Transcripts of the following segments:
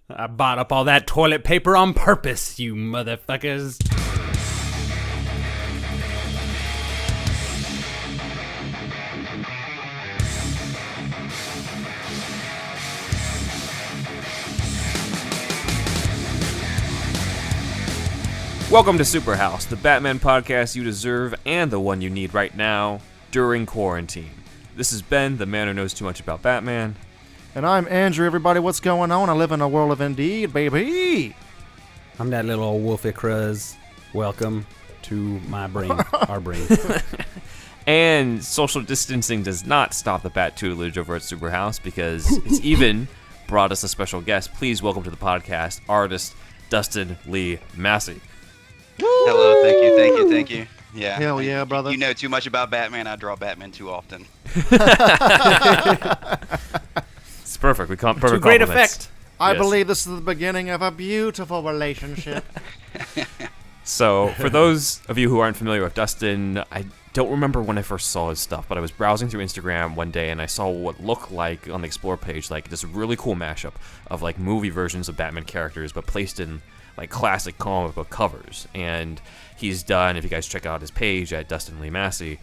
I bought up all that toilet paper on purpose, you motherfuckers. Welcome to SuperHouse, the Batman podcast you deserve and the one you need right now during quarantine. This is Ben, the man who knows too much about Batman. And I'm Andrew, everybody. What's going on? I live in a world of indeed, baby. I'm that little old Wolfie Cruz. Welcome to my brain, our brain. And social distancing does not stop the bat tutelage over at SuperHouse because it's even brought us a special guest. Please welcome to the podcast, artist Dustin Lee Massey. Hello, thank you. Yeah. Hell yeah, brother. You know too much about Batman. I draw Batman too often. It's perfect. We can't perfect To great compliments. effect. I Yes. believe this is the beginning of a beautiful relationship. So, for those of you who aren't familiar with Dustin, I don't remember when I first saw his stuff, but I was browsing through Instagram one day and I saw what looked like on the Explore page, like this really cool mashup of like movie versions of Batman characters, but placed in like classic comic book covers. And he's done, if you guys check out his page at Dustin Lee Massey,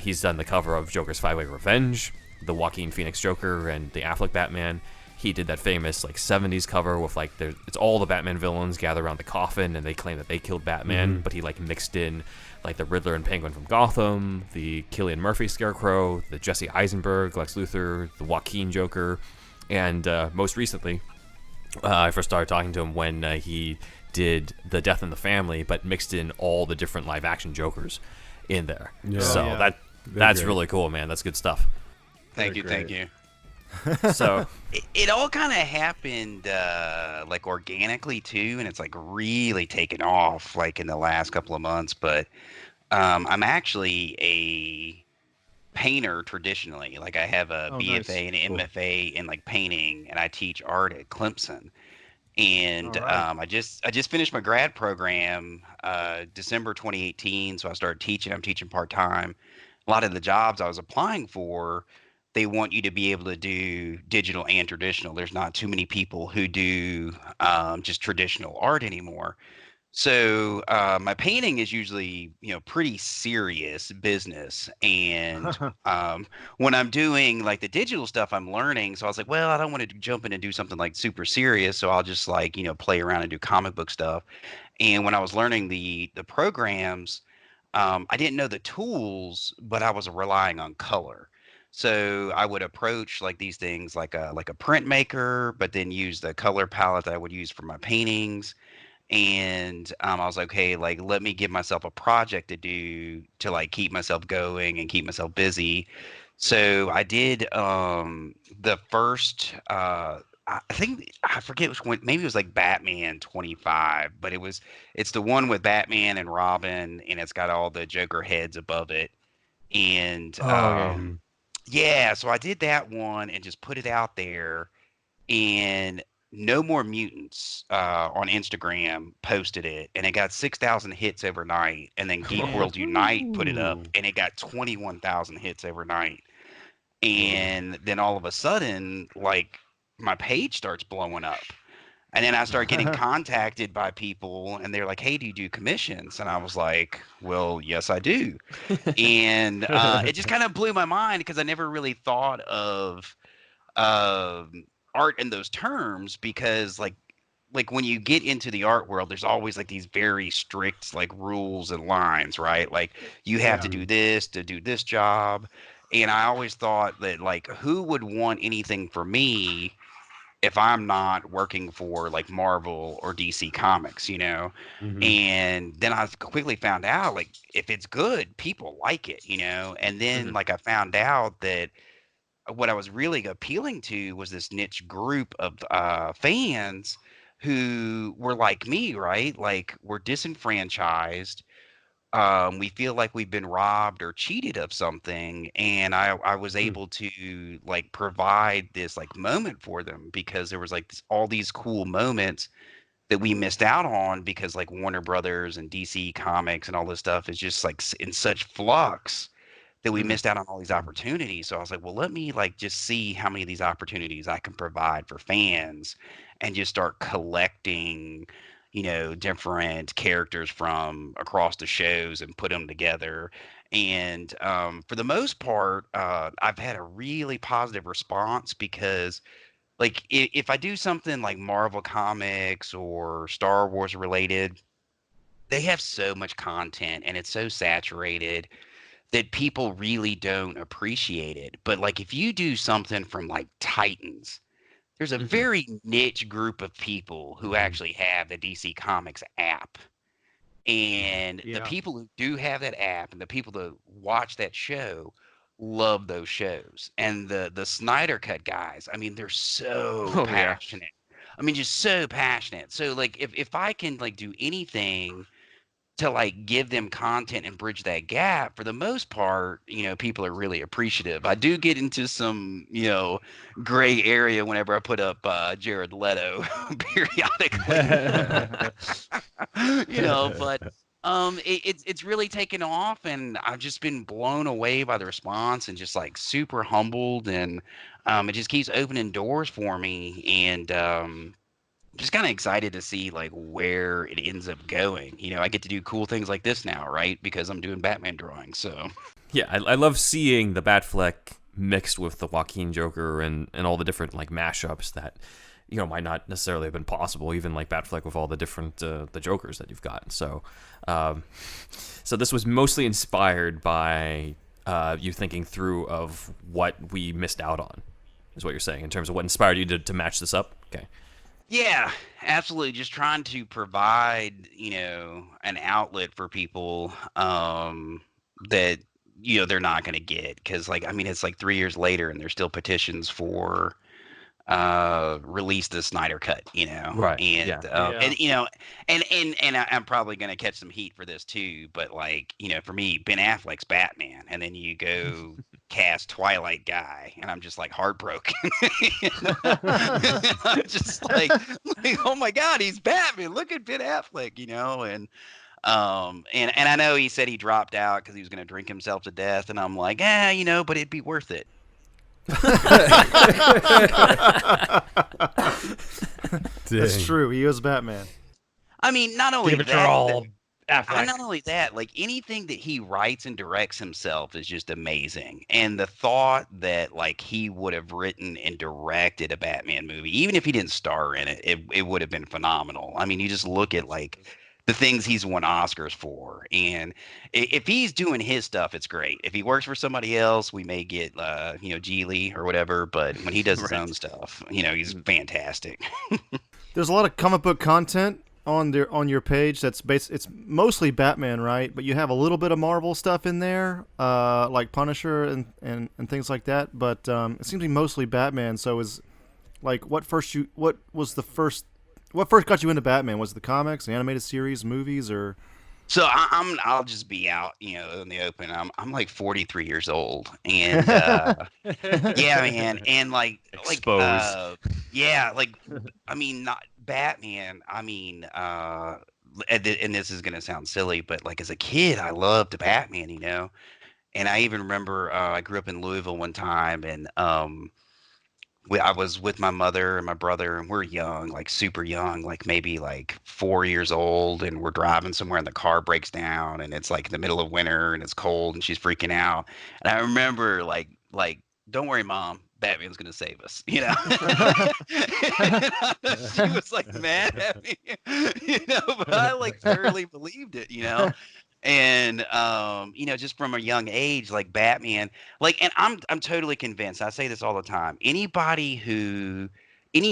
he's done the cover of Joker's Five-Way Revenge, the Joaquin Phoenix Joker, and the Affleck Batman. He did that famous like 70s cover with like it's all the Batman villains gather around the coffin and they claim that they killed Batman, but he like mixed in like the Riddler and Penguin from Gotham, the Cillian Murphy Scarecrow, the Jesse Eisenberg Lex Luthor, the Joaquin Joker, and most recently I first started talking to him when he did the Death in the Family, but mixed in all the different live action Jokers in there. Yeah. So Yeah. that's great. really cool, man. That's good stuff. Thank you. So It all kind of happened like organically too, and it's like really taken off like in the last couple of months. But I'm actually a painter traditionally. Like I have a Oh, BFA nice. and an Cool. MFA in like painting, and I teach art at Clemson. And All right. I just finished my grad program December 2018, so I started teaching. I'm teaching part time. A lot of the jobs I was applying for, they want you to be able to do digital and traditional. There's not too many people who do just traditional art anymore. So my painting is usually, pretty serious business. And when I'm doing like the digital stuff, I'm learning. So I was like, well, I don't want to jump in and do something like super serious. So I'll just like, play around and do comic book stuff. And when I was learning the programs, I didn't know the tools, but I was relying on color. So I would approach like these things like a printmaker, but then use the color palette that I would use for my paintings. And I was like, okay, like let me give myself a project to do to like keep myself going and keep myself busy. So I did the first I think I forget which one, maybe it was like Batman 25, but it's the one with Batman and Robin, and it's got all the Joker heads above it. And Oh, okay. yeah, so I did that one and just put it out there, and No More Mutants on Instagram posted it, and it got 6,000 hits overnight. And then Geek World Unite put it up, and it got 21,000 hits overnight. And then all of a sudden, like my page starts blowing up. And then I start getting contacted by people, and they're like, "Hey, do you do commissions?" And I was like, "Well, yes, I do." And it just kind of blew my mind because I never really thought of art in those terms, because like when you get into the art world, there's always like these very strict like rules and lines, right? Like you have to do this to do this job. And I always thought that like who would want anything for me if I'm not working for like Marvel or DC Comics? And then I quickly found out like if it's good, people like it. And then like I found out that what I was really appealing to was this niche group of fans who were like me, right? Like we're disenfranchised. We feel like we've been robbed or cheated of something, and I was able to like provide this like moment for them, because there was like all these cool moments that we missed out on because like Warner Brothers and DC Comics and all this stuff is just like in such flux that we missed out on all these opportunities. So I was like, well, let me like just see how many of these opportunities I can provide for fans. and just start collecting, different characters from across the shows and put them together. And for the most part, I've had a really positive response because, like, if I do something like Marvel Comics or Star Wars related, they have so much content and it's so saturated that people really don't appreciate it. But like if you do something from like Titans, there's a Mhm. very niche group of people who actually have the DC Comics app. And the Yeah. people who do have that app and the people that watch that show love those shows. And the Snyder Cut guys, I mean, they're so Oh yeah. passionate. I mean, just so passionate. So like if I can like do anything to like give them content and bridge that gap, for the most part, people are really appreciative. I do get into some, gray area whenever I put up Jared Leto periodically. But it's really taken off, and I've just been blown away by the response and just like super humbled, and it just keeps opening doors for me, and just kind of excited to see like where it ends up going. I get to do cool things like this now, right? Because I'm doing Batman drawings. So Yeah, I love seeing the Batfleck mixed with the Joaquin Joker and all the different like mashups that might not necessarily have been possible, even like Batfleck with all the different the Jokers that you've got. So so this was mostly inspired by you thinking through of what we missed out on, is what you're saying, in terms of what inspired you to match this up. Okay. yeah, absolutely. Just trying to provide, an outlet for people that they're not going to get, because like I mean it's like 3 years later and there's still petitions for release the Snyder cut, Right. and Yeah. I'm probably gonna catch some heat for this too, but like, for me, Ben Affleck's Batman, and then you go cast Twilight guy, and I'm just like heartbroken. I'm just like, oh my God, he's Batman. Look at Ben Affleck, and I know he said he dropped out because he was gonna drink himself to death, and I'm like, but it'd be worth it. That's true. He is Batman. I mean, not only Give it your that, all, Affleck. not only that, like anything that he writes and directs himself is just amazing. And the thought that like he would have written and directed a Batman movie, even if he didn't star in it, it would have been phenomenal. I mean, you just look at like the things he's won Oscars for, and if he's doing his stuff, it's great. If he works for somebody else, we may get Geely or whatever. But when he does his Right. own stuff, he's fantastic. There's a lot of comic book content on your page that's it's mostly Batman, right? But you have a little bit of Marvel stuff in there, like Punisher and things like that. But it seems to be mostly Batman. So is like what first got you into Batman? Was it the comics, the animated series, movies, or? So I'll just be out, in the open. I'm like 43 years old, and yeah, man, and Exposed. yeah, like I mean, not Batman. I mean, and this is gonna sound silly, but like as a kid, I loved Batman, and I even remember I grew up in Louisville one time, and I was with my mother and my brother, and we're young, like super young, like maybe like 4 years old, and we're driving somewhere, and the car breaks down, and it's like in the middle of winter, and it's cold, and she's freaking out. And I remember like, don't worry, Mom, Batman's gonna save us, And she was like mad at me, but I like thoroughly believed it, and just from a young age, like Batman, like, and I'm totally convinced, I say this all the time, any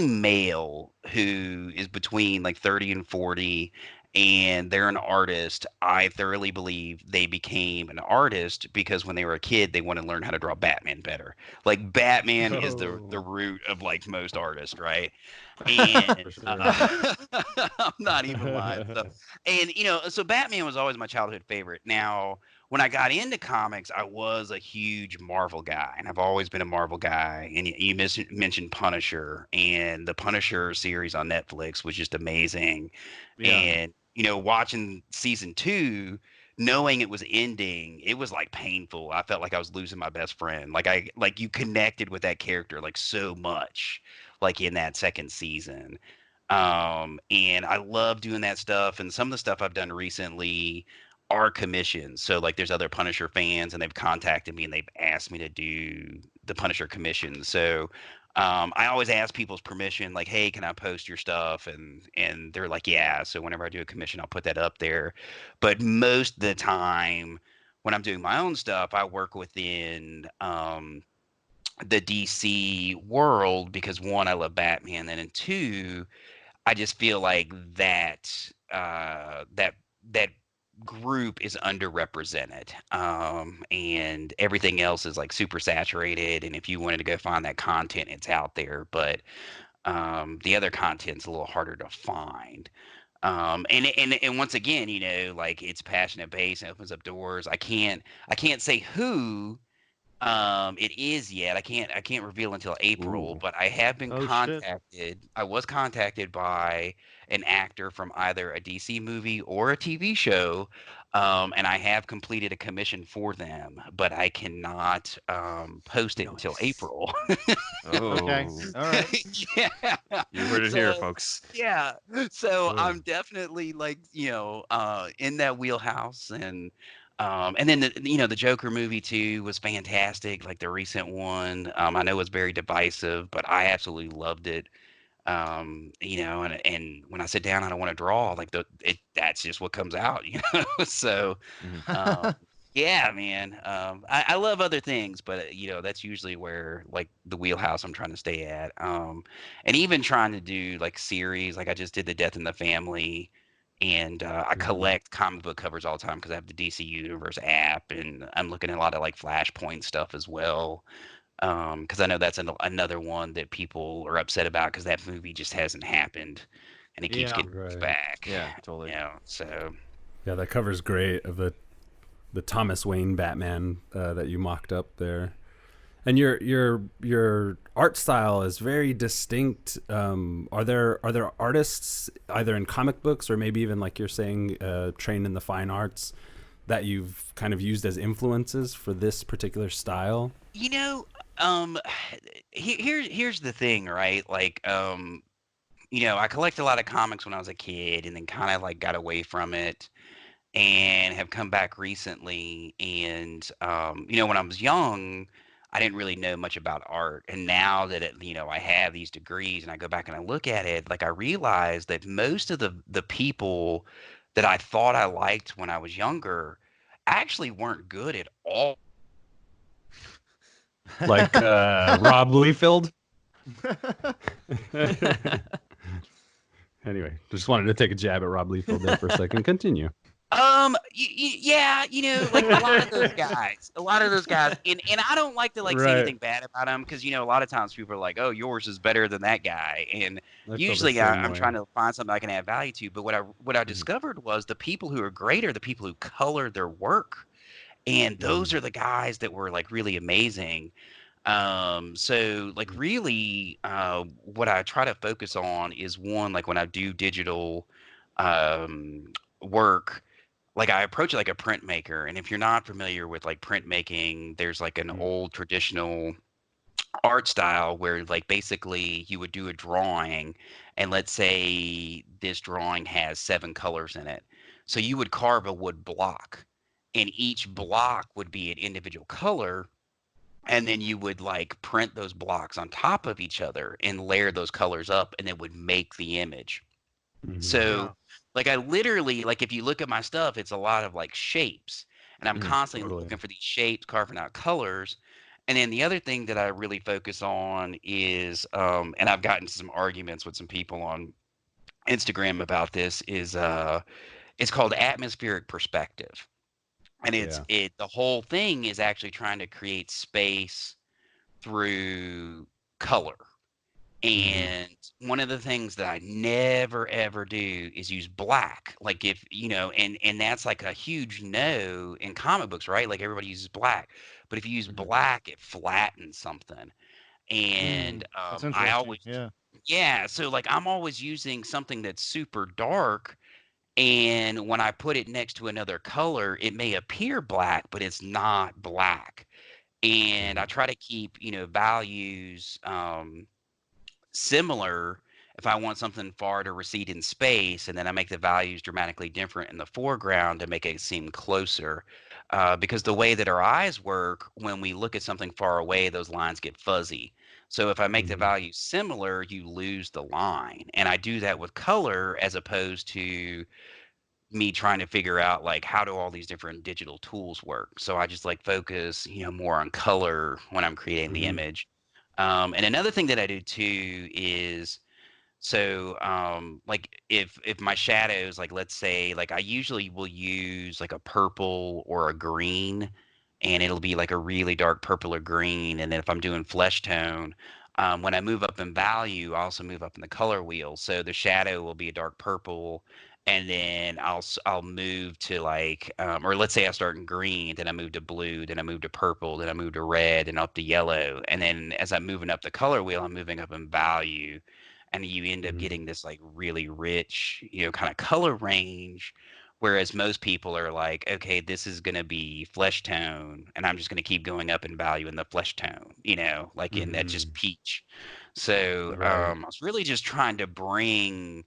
male who is between like 30 and 40 and they're an artist, I thoroughly believe they became an artist because when they were a kid they want to learn how to draw Batman better. Like Batman is the root of like most artists, right? And For sure. I'm not even lying. And so Batman was always my childhood favorite. Now, when I got into comics, I was a huge Marvel guy, and I've always been a Marvel guy. And you mentioned Punisher, and the Punisher series on Netflix was just amazing. Yeah. And watching season 2, knowing it was ending, it was like painful. I felt like I was losing my best friend. Like you connected with that character like so much, like in that second season. And I love doing that stuff. And some of the stuff I've done recently are commissions. So like there's other Punisher fans and they've contacted me and they've asked me to do the Punisher commission. So I always ask people's permission, like, hey, can I post your stuff? And they're like, yeah. So whenever I do a commission, I'll put that up there. But most of the time when I'm doing my own stuff, I work within the DC world because one, I love Batman, and then two, I just feel like that group is underrepresented, and everything else is like super saturated. And if you wanted to go find that content, it's out there, but the other content's a little harder to find. And once again, like it's passionate base and opens up doors. I can't say who it is yet. I can't reveal until April, Ooh. but I have been Oh shit. contacted. I was contacted by an actor from either a DC movie or a TV show, and I have completed a commission for them, but I cannot post it until Nice. April. Okay. Oh, All right. Yeah. you heard it here, So folks. yeah. So Oh. I'm definitely like, in that wheelhouse. And then the Joker movie too was fantastic, like the recent one. I know it's very divisive, but I absolutely loved it. And when I sit down and I want to draw, like that's just what comes out. So Mhm. um yeah, man. I love other things, but that's usually where like the wheelhouse I'm trying to stay at. And even trying to do like series, like I just did the Death in the Family, and I Mhm. collect comic book covers all the time because I have the DC Universe app, and I'm looking at a lot of like Flashpoint stuff as well. Because I know that's another one that people are upset about because that movie just hasn't happened, and it keeps Yeah. getting pushed Right. back. Yeah, totally. So Yeah, that cover's great of the Thomas Wayne Batman that you mocked up there. And your art style is very distinct. Are there artists either in comic books or maybe even like you're saying trained in the fine arts that you've kind of used as influences for this particular style? you know, um, here's the thing, right? Like, I collect a lot of comics when I was a kid, and then kind of like got away from it, and have come back recently. And when I was young, I didn't really know much about art, and now that I have these degrees, and I go back and I look at it, like I realize that most of the people that I thought I liked when I was younger actually weren't good at all. Like Rob Liefeld. Anyway, just wanted to take a jab at Rob Liefeld there for a second. Continue. Yeah, like a lot of those guys, and I don't like to like say Right. anything bad about them because a lot of times people are like, oh, yours is better than that guy, and I feel the usually same I'm way. trying to find something I can add value to. But what I Mhm. discovered was the people who are great are the people who color their work, and those Mm. are the guys that were like really amazing. So like really, what I try to focus on is one, like when I do digital work, like I approach it like a printmaker. And if you're not familiar with like printmaking, there's like an Mm. old traditional art style where like basically you would do a drawing, and let's say this drawing has 7 colors in it. So you would carve a wood block, and each block would be an individual color, and then you would like print those blocks on top of each other and layer those colors up, and it would make the image. Mhm. So, Yeah. like, I literally, like, if you look at my stuff, it's a lot of like shapes, and I'm Mhm. constantly Totally. looking for these shapes, carving out colors. And then the other thing that I really focus on is, and I've gotten into some arguments with some people on Instagram about this, is it's called atmospheric perspective, and Yeah. the whole thing is actually trying to create space through color. Mhm. And one of the things that I never ever do is use black. Like if, and that's like a huge no in comic books, right? Like everybody uses black. But if you use Mhm. black, it flattens something. And That's I interesting. always, Yeah. yeah, so like I'm always using something that's super dark, and when I put it next to another color, it may appear black, but it's not black. And I Right. try to keep, values similar, if I want something far to recede in space, and then I make the values dramatically different in the foreground to make it seem closer. Because the way that our eyes work, when we look at something far away, those lines get fuzzy. So if I make the Mhm. values similar, you lose the line. And I do that with color as opposed to me trying to figure out like how do all these different digital tools work. So I just like focus, more on color when I'm creating the Mhm. image. And another thing that I do too is like if my shadows, like let's say, like I usually will use like a purple or a green, and it'll be like a really dark purple or green. And then if I'm doing flesh tone, when I move up in value, I also move up in the color wheel. So the shadow will be a dark purple, and then I'll move to like, or let's say I start in green, then I move to blue, then I move to purple, then I move to red, and up to yellow. And then as I'm moving up the color wheel, I'm moving up in value, and you end up Mhm. getting this like really rich, kind of color range. Whereas most people are like, okay, this is going to be flesh tone, and I'm just going to keep going up in value in the flesh tone, like in that just Mhm. peach. So Right. I was really just trying to bring,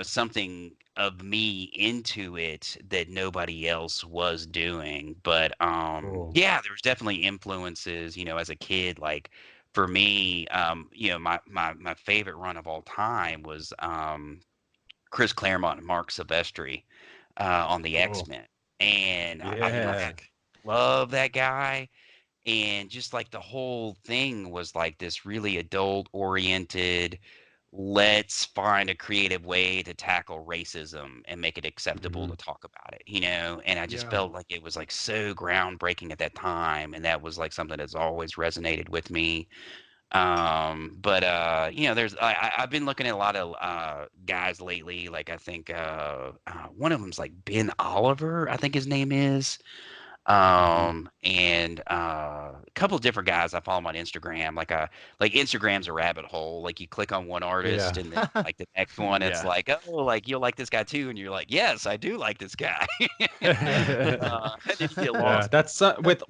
something of me into it that nobody else was doing. But Cool. yeah, there's definitely influences, as a kid. Like for me, my favorite run of all time was Chris Claremont and Mark Silvestri on the Cool. X-Men. And I Yeah. love that guy. And just like the whole thing was like this really adult oriented, let's find a creative way to tackle racism and make it acceptable to Mhm. talk about it, and I just Yeah. felt like it was like so groundbreaking at that time, and that was like something that's always resonated with me. But there's I've been looking at a lot of guys lately. Like I think one of them's like Ben Oliver, I think his name is. Mhm. And a couple of different guys I follow him on Instagram. Like Instagram's a rabbit hole. Like you click on one artist, Yeah. and then like the next one, it's Yeah. like, oh, like you'll like this guy too, and you're like, yes, I do like this guy. And then you get Yeah, lost. that's with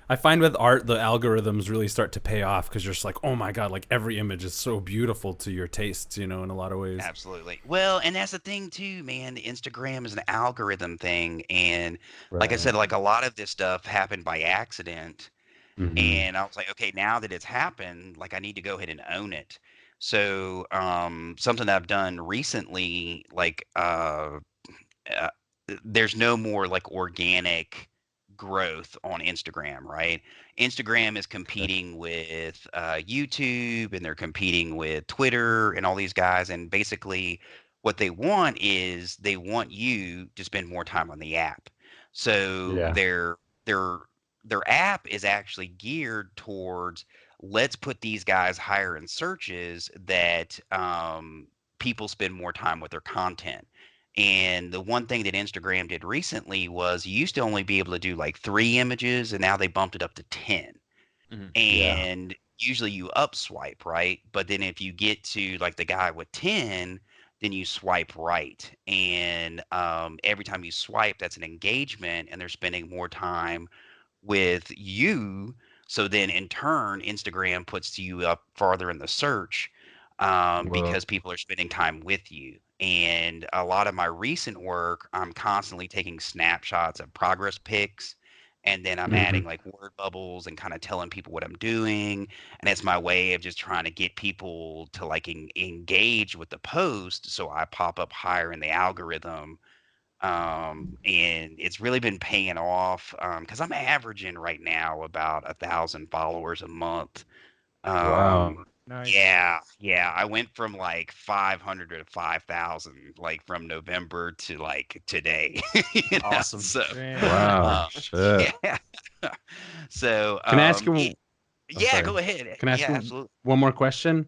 I find with art the algorithms really start to pay off because you're just like, oh my god, like every image is so beautiful to your tastes, in a lot of ways. Absolutely. Well, and that's the thing too, man. The Instagram is an algorithm thing, and like I Right. said, like a lot of this stuff happened by accident. Mhm. And I was like, okay, now that it's happened, like I need to go ahead and own it. So, something that I've done recently, like, uh, there's no more like organic growth on Instagram, right? Instagram is Okay. competing with YouTube, and they're competing with Twitter and all these guys. And basically, what they want is they want you to spend more time on the app. So Yeah. their their app is actually geared towards, let's put these guys higher in searches that people spend more time with their content. And the one thing that Instagram did recently was you used to only be able to do like 3 images, and now they bumped it up to 10. Mhm. Yeah. And usually you up swipe, right? But then if you get to like the guy with 10, then you swipe right. And every time you swipe, that's an engagement, and they're spending more time with you. So then in turn, Instagram puts you up farther in the search, Whoa. because people are spending time with you. And a lot of my recent work, I'm constantly taking snapshots of progress pics. And then I'm Mhm. adding like word bubbles and kind of telling people what I'm doing. And it's my way of just trying to get people to like engage with the post. So I pop up higher in the algorithm, and it's really been paying off, because I'm averaging right now about 1,000 followers a month. Wow. Nice. Yeah, I went from like 500 to 5,000, like from November to like today. Awesome. So Damn. Wow. uh, Shit. yeah. So Can I ask you? Oh, yeah, sorry. go ahead. Can I ask Yeah, you absolutely. one more question?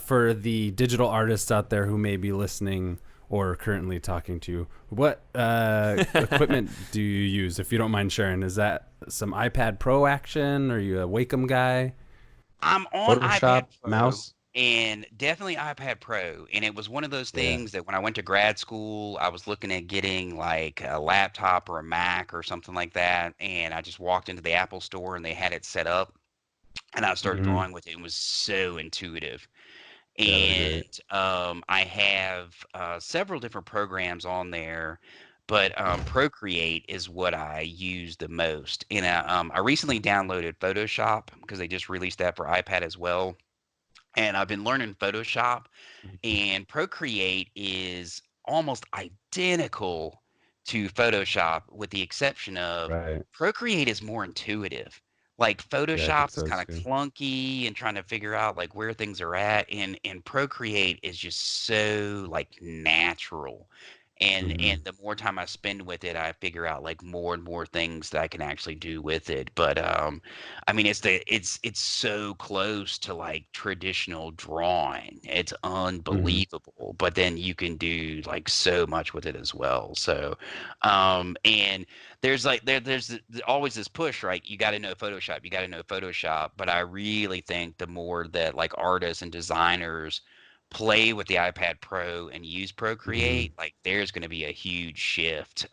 For the digital artists out there who may be listening or currently talking to you, what equipment do you use, if you don't mind sharing? Is that some iPad Pro action? Are you a Wacom guy? I'm on iPad Photoshop, Pro, mouse? and definitely iPad Pro. And it was one of those Yeah. things that when I went to grad school, I was looking at getting like a laptop or a Mac or something like that. And I just walked into the Apple store and they had it set up. And I started Hmm. drawing with it. It was so intuitive. Yeah, they're great. And I have several different programs on there, but Procreate is what I use the most. And I recently downloaded Photoshop because they just released that for iPad as well. And I've been learning Photoshop, Mhm. and Procreate is almost identical to Photoshop, with the exception of Right. Procreate is more intuitive. Like Yeah, I think Photoshop is so kind of too. clunky and trying to figure out like where things are at, and Procreate is just so like natural. And Hmm. the more time I spend with it, I figure out like more and more things that I can actually do with it. But I mean, it's so close to like traditional drawing. It's Hmm. unbelievable. But then you can do like so much with it as well. So, and there's like always this push, right? You got to know Photoshop. You got to know Photoshop. But I really think the more that like artists and designers play with the iPad Pro and use Hmm. Procreate, like there's going to be a huge shift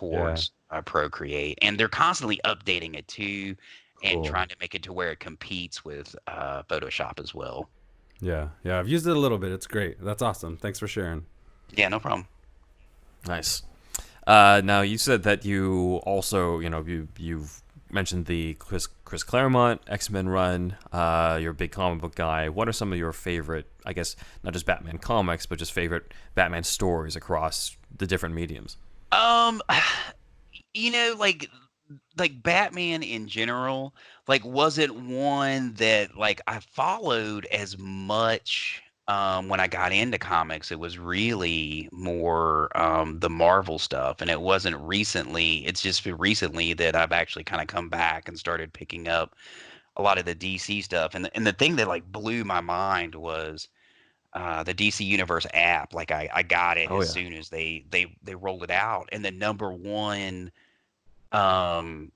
Yeah. towards Procreate, and they're constantly updating it too, and Cool. trying to make it to where it competes with Photoshop as well. Yeah. Yeah. I've used it a little bit. It's great. That's awesome. Thanks for sharing. Yeah, no problem. Nice. Now you said that you also, you've mentioned the Chris Claremont X-Men run. You're a big comic book guy. What are some of your favorite, I guess, not just Batman comics, but just favorite Batman stories across the different mediums? Um, like Batman in general, like wasn't one that like I followed as much when I got into comics. It was really more the Marvel stuff, and it wasn't recently. It's just been recently that I've actually kind of come back and started picking up a lot of the DC stuff. And the thing that like blew my mind was the DC Universe app. Like I got it Oh as yeah. soon as they rolled it out, and the number one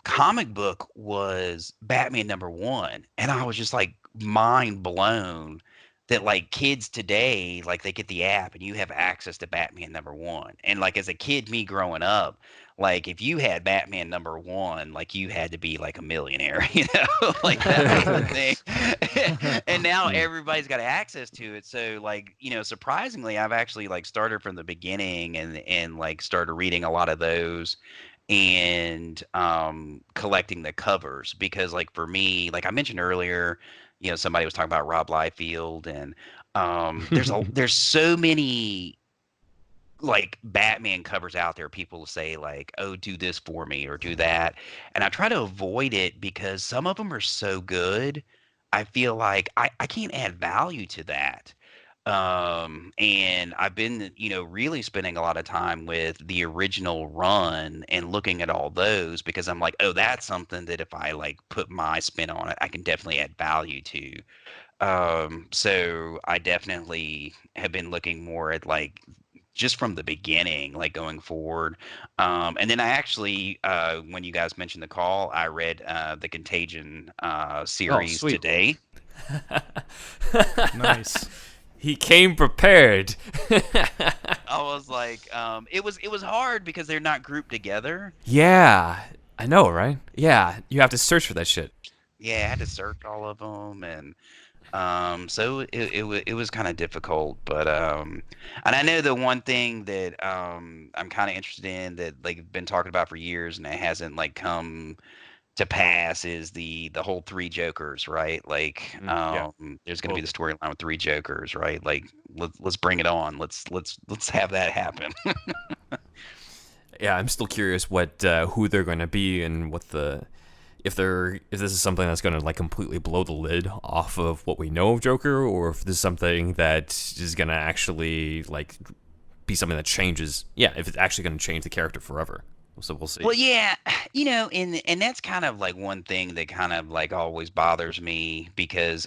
comic book was Batman #1, and I was just like mind blown that like kids today, like they get the app and you have access to Batman #1. And like as a kid, me growing up, like if you had Batman #1, like you had to be like a millionaire, like that was the thing. And now Mm. everybody's got access to it. So like, surprisingly, I've actually like started from the beginning, and like started reading a lot of those, and collecting the covers, because like for me, like I mentioned earlier, somebody was talking about Rob Liefeld, and there's so many like Batman covers out there. People say like, "Oh, do this for me," or "Do that," and I try to avoid it because some of them are so good. I feel like I can't add value to that. And I've been, really spending a lot of time with the original run and looking at all those, because I'm like, oh, that's something that if I like put my spin on it, I can definitely add value to. So I definitely have been looking more at like just from the beginning, like going forward. And then I actually, when you guys mentioned the call, I read the Contagion Oh, series sweet. today. Nice. He came prepared. I was like, it was hard because they're not grouped together. Yeah, I know, right? Yeah, you have to search for that shit. Yeah, I had to search all of them, and so it was kind of difficult. But and I know the one thing that I'm kind of interested in, that like been talking about for years, and it hasn't like come to pass, is the whole three Jokers, right? Like Yeah. there's going to be Well, the storyline with three Jokers, right? Like let's bring it on. Let's have that happen. yeah, I'm still curious what who they're going to be and what the if this is something that's going to like completely blow the lid off of what we know of Joker, or if this is something that is going to actually like be something that changes. Yeah, if it's actually going to change the character forever. So we'll see. Well, yeah, and that's kind of like one thing that kind of like always bothers me, because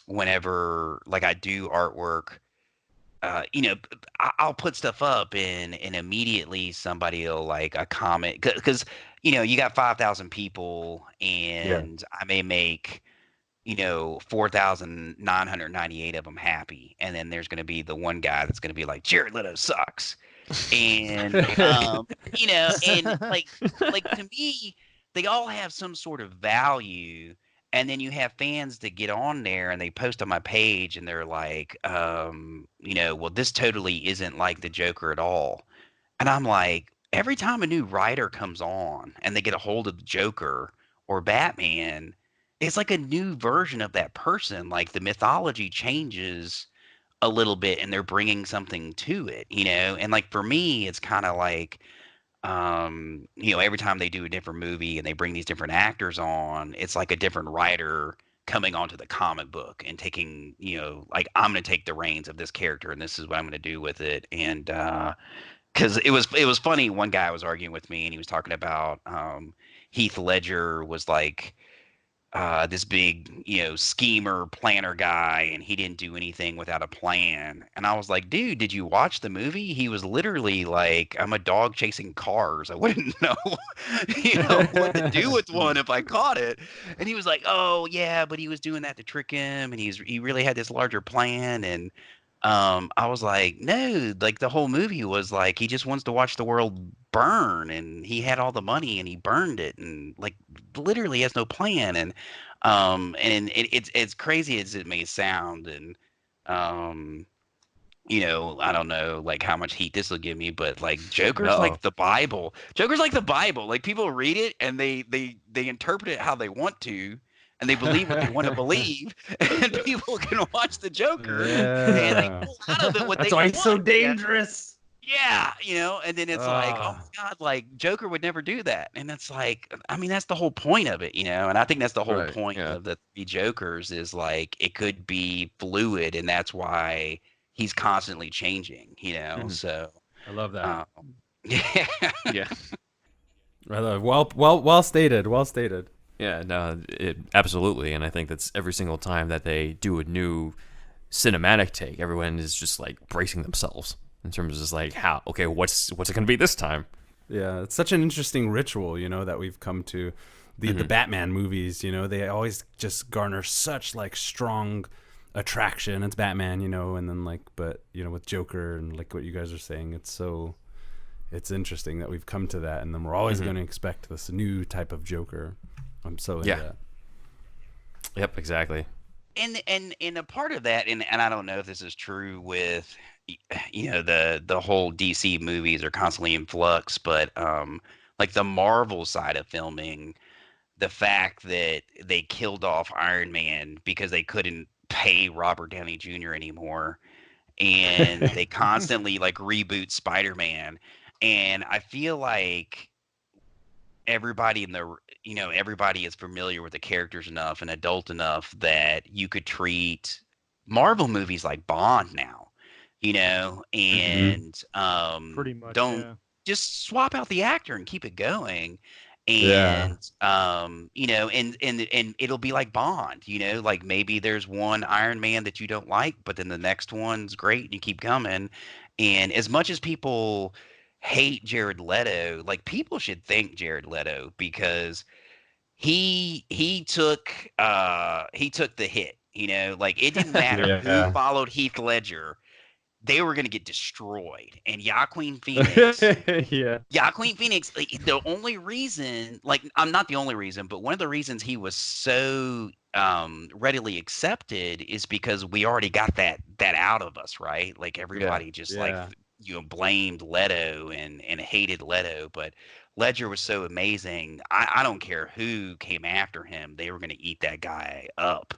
whenever like I do artwork, I'll put stuff up, and immediately somebody will like a comment, because you got 5,000 people, Yeah. and I may make 4,998 of them happy, and then there's going to be the one guy that's going to be like, Jared Leto sucks. And and like to me, they all have some sort of value, And then you have fans that get on there and they post on my page and they're like, well, this totally isn't like the Joker at all. And I'm like, every time a new writer comes on and they get a hold of the Joker or Batman, it's like a new version of that person. Like the mythology changes a little bit and they're bringing something to it, And like for me, it's kind of like, every time they do a different movie and they bring these different actors on, it's like a different writer coming onto the comic book and taking, like I'm going to take the reins of this character and this is what I'm going to do with it. And because it was funny, one guy was arguing with me and he was talking about Heath Ledger was like this big, schemer, planner guy, and he didn't do anything without a plan. And I was like, dude, did you watch the movie? He was literally like, I'm a dog chasing cars. I wouldn't know, what to do with one if I caught it. And he was like, oh yeah, but he was doing that to trick him, and he really had this larger plan. And I was like, no, like the whole movie was like he just wants to watch the world burn, and he had all the money and he burned it, and like literally has no plan. And it's as crazy as it may sound, and um, I don't know like how much heat this will give me, but like Joker's No. like the Bible. Joker's like the Bible. Like people read it and they interpret it how they want to. And they believe what they want to believe, and people can watch the Joker and they pull out of it what That's they why want. he's so dangerous. Yeah, and then it's like, oh my God, like Joker would never do that. And it's like, I mean, that's the whole point of it, And I think that's the whole Right, point yeah. of the three Jokers is like it could be fluid, and that's why he's constantly changing, Mhm. So I love that. yeah. Yeah. Rather, well stated. Well stated. Yeah, no, absolutely, and I think that's every single time that they do a new cinematic take, everyone is just like bracing themselves in terms of just like how, okay, what's it gonna be this time? Yeah, it's such an interesting ritual, that we've come to. The Batman movies, they always just garner such like strong attraction. It's Batman, and then like, but with Joker and like what you guys are saying, it's interesting that we've come to that, and then we're always going to expect this new type of Joker. I'm so into that. Yep, exactly. And a part of that, and I don't know if this is true with the whole DC movies are constantly in flux, but like the Marvel side of filming, the fact that they killed off Iron Man because they couldn't pay Robert Downey Jr. anymore, and they constantly like reboot Spider-Man, and I feel like everybody everybody is familiar with the characters enough and adult enough that you could treat Marvel movies like Bond now, and Pretty much, don't yeah. just swap out the actor and keep it going. Yeah. And and it'll be like Bond, like maybe there's one Iron Man that you don't like, but then the next one's great and you keep coming. And as much as people hate Jared Leto, like people should thank Jared Leto because he took the hit, like it didn't matter who Yeah. followed Heath Ledger, they were going to get destroyed. And Joaquin Phoenix, Yeah. like, the only reason, like I'm not the only reason, but one of the reasons he was so readily accepted is because we already got that out of us, right? Like everybody just like Yeah. blamed Leto and hated Leto, but Ledger was so amazing. I don't care who came after him, they were going to eat that guy up.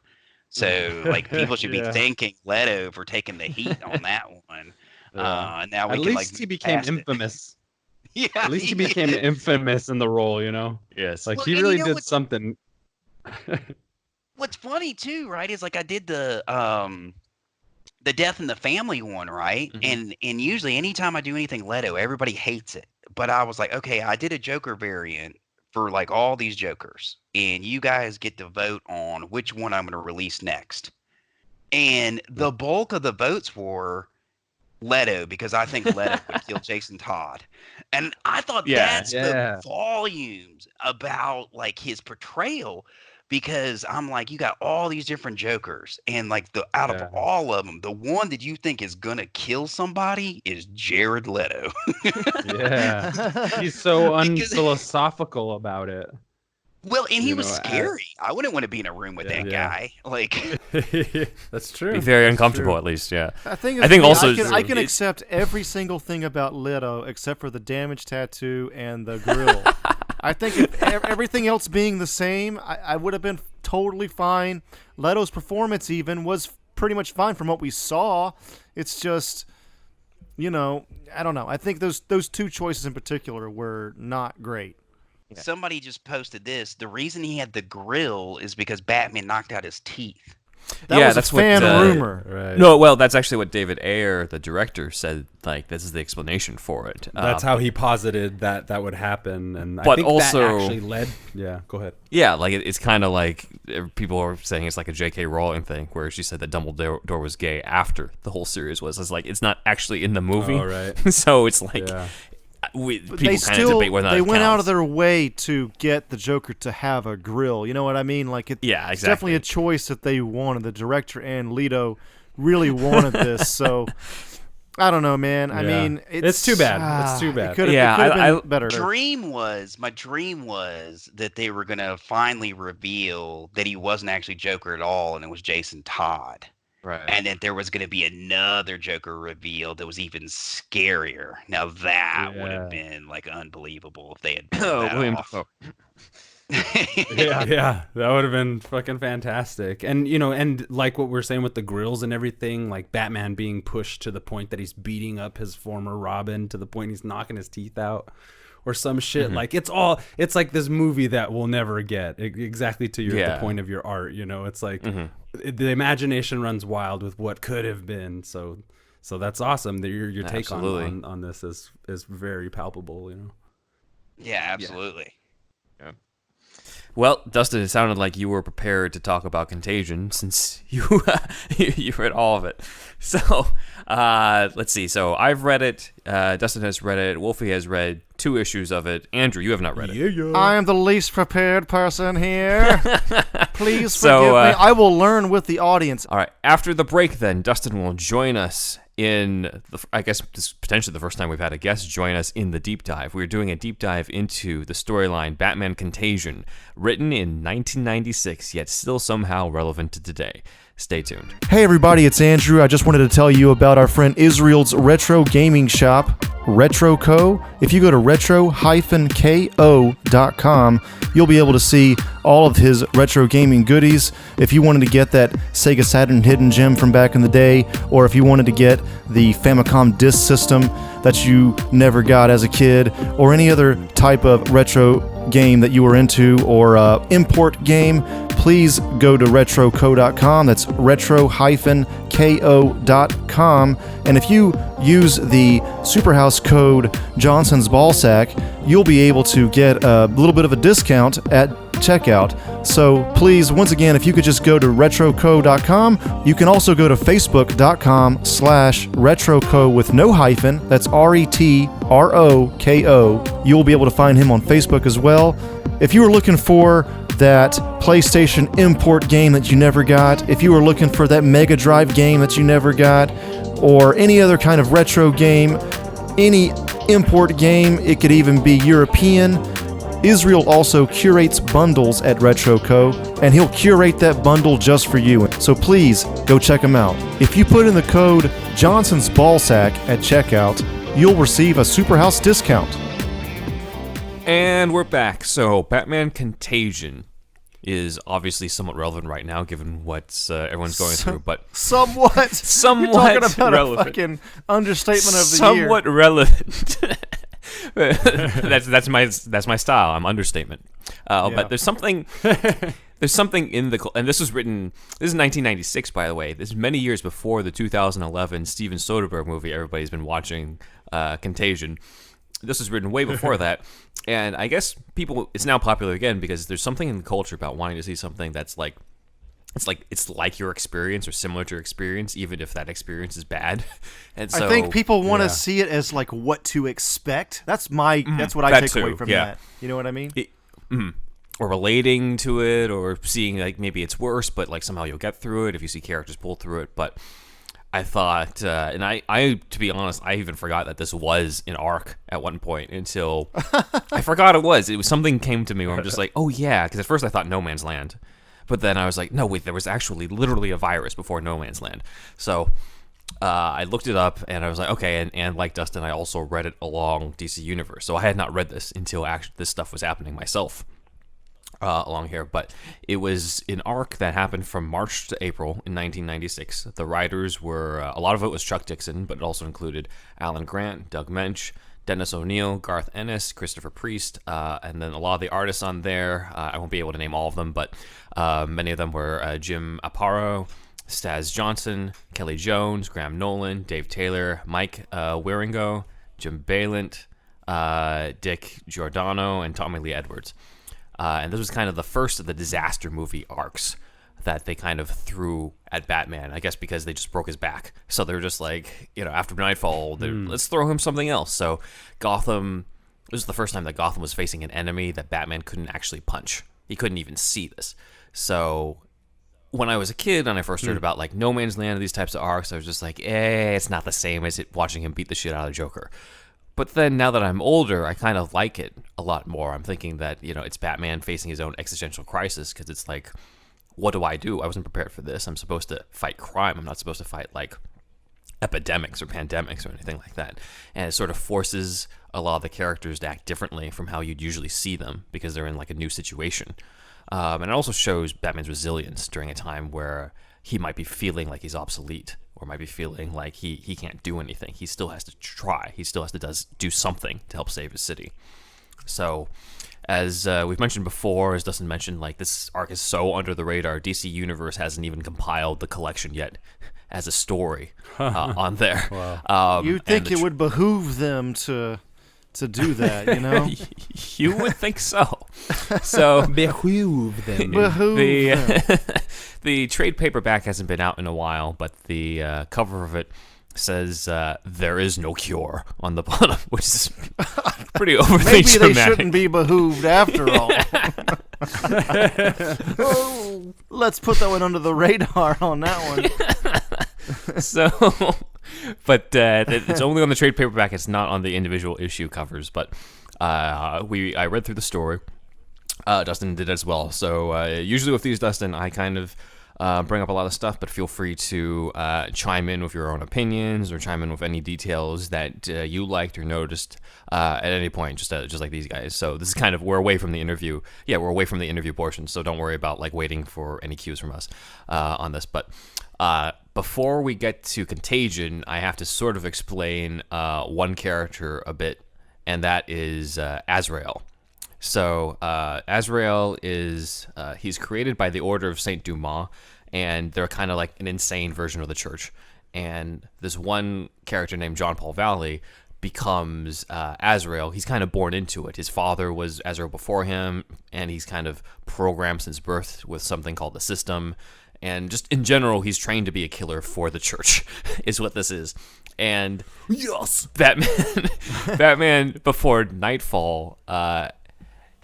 So like people should be Yeah. thanking Leto for taking the heat on that one. Yeah. Now we At can least like he move became past it. infamous. Yeah, At least he became did. infamous in the role, Yes. Like Well, he and really you know did what's something. what's funny too, right? Is like I did the Death in the Family one, right? And usually anytime I do anything Leto, everybody hates it. But I was like, okay, I did a Joker variant for like all these Jokers, and you guys get to vote on which one I'm going to release next. And the bulk of the votes were Leto because I think Leto would kill Jason Todd. And I thought Yeah. that Yeah. spoke volumes about like his portrayal because I'm like, you got all these different Jokers, and like the out of Yeah. all of them, the one that you think is gonna kill somebody is Jared Leto. Yeah. He's so Because unphilosophical about it. Well, and he You was know, scary. I wouldn't want to be in a room with that Yeah. guy. Like, That's true. Be very That's uncomfortable, true. at least. Yeah. I think also I can it- accept every single thing about Leto except for the damage tattoo and the grill. I think if everything else being the same, I would have been totally fine. Leto's performance even was pretty much fine from what we saw. It's just, I don't know. I think those two choices in particular were not great. somebody just posted this. The reason he had the grill is because Batman knocked out his teeth. That Yeah, was that's a what, fan uh, rumor. Right. No, well, that's actually what David Ayer, the director, said. Like, this is the explanation for it. That's how he posited that would happen, and I But think also- that actually led. Yeah, go ahead. Yeah, like it's kind of like people are saying it's like a J.K. Rowling thing, where she said that Dumbledore was gay after the whole series was. It's like it's not actually in the movie, Oh, right. so it's like Yeah. people They kind of debate whether or not they it went out counts. of their way to get the Joker to have a grill. You know what I mean? Like it's Yeah, It's definitely a choice that they wanted. The director and Leto really wanted this. So I don't know, man. I Yeah. mean, It's too bad. It's too bad. It could have Yeah, been better. My dream was that they were going to finally reveal that he wasn't actually Joker at all, and it was Jason Todd. Right. And that there was going to be another Joker reveal that was even scarier. Now that would have Yeah. been like unbelievable if they had Oh, pulled that William off. Dafoe. Yeah, that would have been fucking fantastic. And and like what we're saying with the grills and everything, like Batman being pushed to the point that he's beating up his former Robin to the point he's knocking his teeth out or some shit. Mm-hmm. Like it's like this movie that we'll never get. Exactly to the point of your art, it's like the imagination runs wild with what could have been. So that's awesome that your take Absolutely. on this is very palpable, Yeah, absolutely. Well, Dustin, it sounded like you were prepared to talk about Contagion since you you read all of it. So let's see. So I've read it. Dustin has read it. Wolfie has read 2 issues of it. Andrew, you have not read it. I am the least prepared person here. Please So, forgive me. I will learn with the audience. All right. After the break, then Dustin will join us in I guess this is potentially the first time we've had a guest join us in the deep dive. We're doing a deep dive into the storyline Batman Contagion, written in 1996, yet still somehow relevant to today. Stay tuned. Hey everybody, it's Andrew. I just wanted to tell you about our friend Israel's retro gaming shop, RetroCo. If you go to retro-ko.com, you'll be able to see all of his retro gaming goodies. If you wanted to get that Sega Saturn hidden gem from back in the day, or if you wanted to get the Famicom disk system that you never got as a kid, or any other type of retro game that you were into, or import game, please go to retroco.com. That's retro-ko.com. And if you use the SuperHouse code Johnson's Ballsack, you'll be able to get a little bit of a discount at checkout. So please, once again, if you could just go to retroco.com. You can also go to facebook.com/retroco with no hyphen. That's RETROKO. You'll be able to find him on Facebook as well. If you were looking for that PlayStation import game that you never got, if you were looking for that Mega Drive game that you never got, or any other kind of retro game, any import game, it could even be European, Israel also curates bundles at RetroCo, and he'll curate that bundle just for you. So please, go check him out. If you put in the code Johnson's Ballsack at checkout, you'll receive a SuperHouse discount. And we're back. So, Batman Contagion is obviously somewhat relevant right now, given what everyone's going through. But Somewhat. You're talking about relevant. a fucking understatement of the somewhat relevant. that's my style. I'm understatement. But there's something. There's something in the, and this was written. This is 1996, by the way. This is many years before the 2011 Steven Soderbergh movie everybody's been watching, Contagion. This was written way before that, and I guess it's now popular again because there's something in the culture about wanting to see something that's like, it's like your experience or similar to your experience, even if that experience is bad. And so I think people want to yeah. see it as like what to expect. That's what I that take away too, from yeah. that. You know what I mean? or relating to it, or seeing like maybe it's worse, but like somehow you'll get through it if you see characters pull through it. But I thought, and I, to be honest, I even forgot that this was an arc at one point until I forgot it was. It was something came to me where I'm just like, oh yeah, because at first I thought No Man's Land, but then I was like, no wait, there was actually literally a virus before No Man's Land. So I looked it up and I was like, okay, and like Dustin, I also read it along DC Universe. So I had not read this until actually this stuff was happening myself. Along here, but it was an arc that happened from March to April in 1996. The writers were, a lot of it was Chuck Dixon, but it also included Alan Grant, Doug Mensch, Dennis O'Neil, Garth Ennis, Christopher Priest, and then a lot of the artists on there. I won't be able to name all of them, but many of them were Jim Aparo, Staz Johnson, Kelly Jones, Graham Nolan, Dave Taylor, Mike Wieringo, Jim Balint, Dick Giordano, and Tommy Lee Edwards. And this was kind of the first of the disaster movie arcs that they kind of threw at Batman, I guess because they just broke his back. So they were just like, after Nightfall, let's throw him something else. So Gotham, this was the first time that Gotham was facing an enemy that Batman couldn't actually punch. He couldn't even see this. So when I was a kid and I first heard about like No Man's Land and these types of arcs, I was just like, it's not the same as watching him beat the shit out of Joker. But then now that I'm older, I kind of like it a lot more. I'm thinking that, it's Batman facing his own existential crisis because it's like, what do I do? I wasn't prepared for this. I'm supposed to fight crime. I'm not supposed to fight like epidemics or pandemics or anything like that. And it sort of forces a lot of the characters to act differently from how you'd usually see them because they're in like a new situation. And it also shows Batman's resilience during a time where he might be feeling like he's obsolete or might be feeling like he can't do anything. He still has to try. He still has to do something to help save his city. So, as we've mentioned before, as Dustin mentioned, like this arc is so under the radar. DC Universe hasn't even compiled the collection yet as a story on there. Wow. You'd think it would behoove them to do that, You would think so. So Behoove them. the trade paperback hasn't been out in a while, but the cover of it says "There is no cure" on the bottom, which is pretty overly Maybe dramatic. they shouldn't be behooved after all. Oh, let's put that one under the radar on that one. So, but it's only on the trade paperback. It's not on the individual issue covers. But I read through the story. Dustin did as well. So usually with these, Dustin, I kind of bring up a lot of stuff, but feel free to chime in with your own opinions or chime in with any details that you liked or noticed at any point, just like these guys. So this is kind of, we're away from the interview. Yeah, we're away from the interview portion, so don't worry about like waiting for any cues from us on this. But before we get to Contagion, I have to sort of explain one character a bit, and that is Azrael. So Azrael is he's created by the Order of Saint Dumas, and they're kind of like an insane version of the church. And this one character named John Paul Valley becomes Azrael. He's kind of born into it. His father was Azrael before him, and he's kind of programmed since birth with something called the system. And just in general, he's trained to be a killer for the church, is what this is. And yes, Batman before Nightfall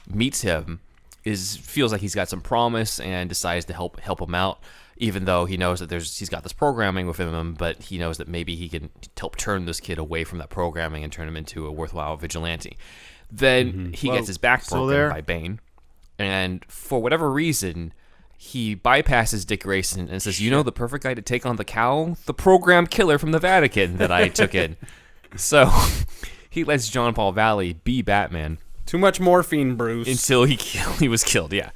meets him, feels like he's got some promise and decides to help him out, even though he knows that he's got this programming within him, but he knows that maybe he can help turn this kid away from that programming and turn him into a worthwhile vigilante. Then he gets his back broken by Bane, and for whatever reason, he bypasses Dick Grayson and says, the perfect guy to take on the cowl? The programmed killer from the Vatican that I took in. So he lets John Paul Valley be Batman. Too much morphine, Bruce. Until he was killed, yeah.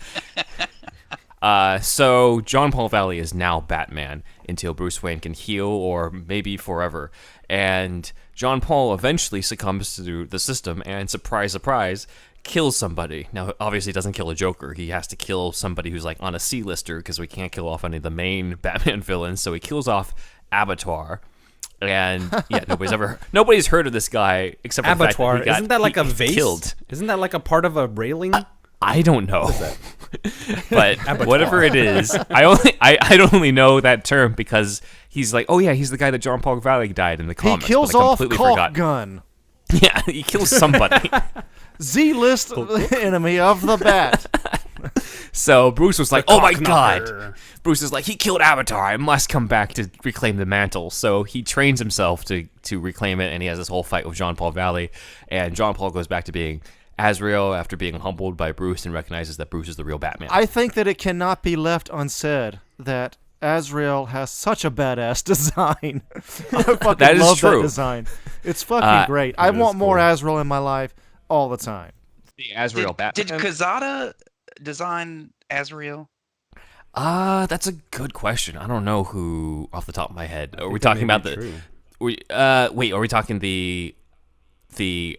So John Paul Valley is now Batman until Bruce Wayne can heal, or maybe forever. And John Paul eventually succumbs to the system and, surprise, surprise, kills somebody. Now, obviously, he doesn't kill a Joker. He has to kill somebody who's like on a C-lister because we can't kill off any of the main Batman villains. So he kills off Abattoir. And yeah, nobody's heard of this guy except for Abattoir. The fact that Isn't that like a vase? Killed. Isn't that like a part of a railing? I don't know. But whatever it is, I only know that term because he's like, oh yeah, he's the guy that John Paul Valley died in the comics. He kills off Caulk Gun. Yeah, he kills somebody. Z-list enemy of the Bat. So Bruce was like, "Oh my god!" Cock-knocker. Bruce is like, "He killed Avatar. I must come back to reclaim the mantle." So he trains himself to reclaim it, and he has this whole fight with Jean-Paul Valley. And Jean-Paul goes back to being Azrael after being humbled by Bruce and recognizes that Bruce is the real Batman. I think that it cannot be left unsaid that Azrael has such a badass design. I fucking That is love true. that design. It's fucking great. I is want more cool. Azrael in my life all the time. The Azrael Batman. Did Kazada design Azrael? That's a good question. I don't know who off the top of my head. Are we think that talking may about be the? true. Wait, are we talking the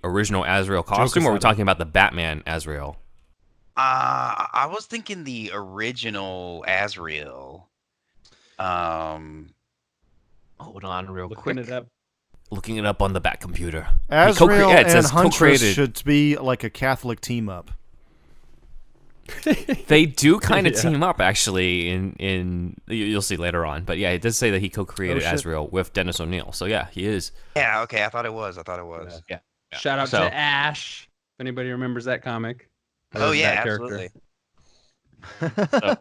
original Azrael costume, or are we Quesada. talking about the Batman Azrael? I was thinking the original Azrael. Hold on, real Looking quick. it up. Looking it up on the Bat computer. Azrael it and says Huntress co-created. should be like a Catholic team up. They do kind of Yeah. team up actually. You'll see later on, but yeah, it does say that he co-created Oh, shit. Azrael with Dennis O'Neil. So yeah, he is. Yeah, okay. I thought it was. Yeah. Shout out So- to Ash. If anybody remembers that comic. Oh Or yeah, that character. absolutely.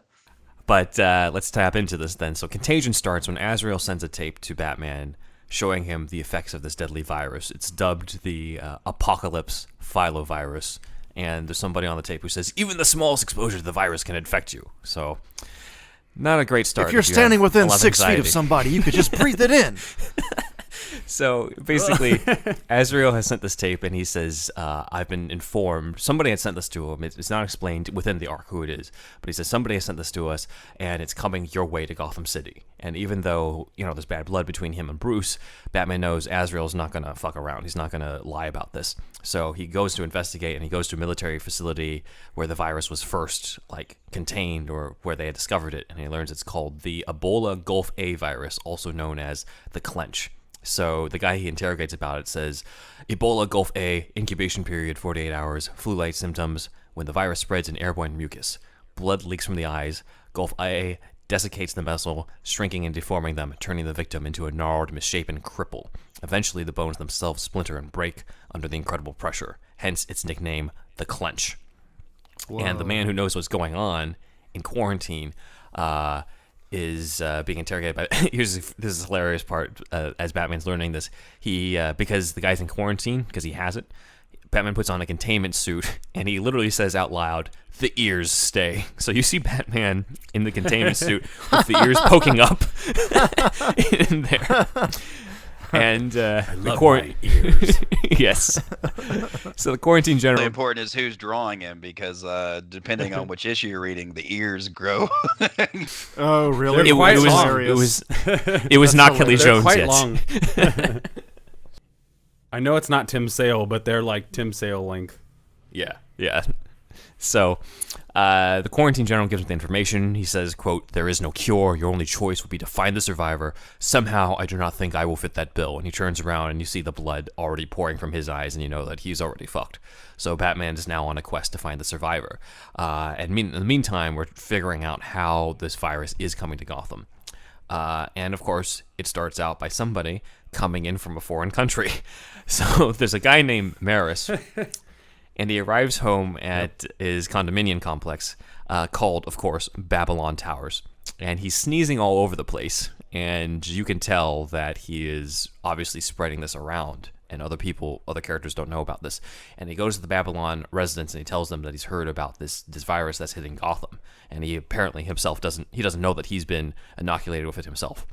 But let's tap into this then. So Contagion starts when Azrael sends a tape to Batman showing him the effects of this deadly virus. It's dubbed the Apocalypse Filovirus. And there's somebody on the tape who says, even the smallest exposure to the virus can infect you. So, not a great start. If you're you standing have within a lot of 6 feet of anxiety. somebody, you could just breathe it in. So basically, Azrael has sent this tape, and he says, "I've been informed." Somebody had sent this to him. It's not explained within the arc who it is, but he says somebody has sent this to us, and it's coming your way to Gotham City. And even though there's bad blood between him and Bruce, Batman knows Azrael's not gonna fuck around. He's not gonna lie about this. So he goes to investigate, and he goes to a military facility where the virus was first contained, or where they had discovered it, and he learns it's called the Ebola Gulf A virus, also known as the Clench. So the guy he interrogates about it says, Ebola Gulf A, incubation period 48 hours, flu-like symptoms, when the virus spreads in airborne mucus. Blood leaks from the eyes. Gulf A desiccates the vessel, shrinking and deforming them, turning the victim into a gnarled, misshapen cripple. Eventually, the bones themselves splinter and break under the incredible pressure, hence its nickname, the Clench. And the man who knows what's going on in quarantine is being interrogated by. This is a hilarious part. As Batman's learning this, he because the guy's in quarantine because he has it. Batman puts on a containment suit and he literally says out loud, "The ears stay." So you see Batman in the containment suit with the ears poking up in there. And ears. yes. So the quarantine Really general. important is who's drawing him because depending on which issue you're reading, the ears grow. Oh, really? They're quite it was, long. Hilarious. it was not Kelly hilarious. They're Jones quite yet. long. I know it's not Tim Sale, but they're like Tim Sale length. Yeah. So, the quarantine general gives him the information. He says, quote, "There is no cure. Your only choice will be to find the survivor. Somehow, I do not think I will fit that bill." And he turns around and you see the blood already pouring from his eyes, and you know that he's already fucked. So Batman is now on a quest to find the survivor. And in the meantime, we're figuring out how this virus is coming to Gotham. And of course, it starts out by somebody coming in from a foreign country. So there's a guy named Maris, and he arrives home at his condominium complex, called, of course, Babylon Towers. And he's sneezing all over the place, and you can tell that he is obviously spreading this around, and other characters don't know about this. And he goes to the Babylon residence, and he tells them that he's heard about this virus that's hitting Gotham. And he apparently himself doesn't know that he's been inoculated with it himself.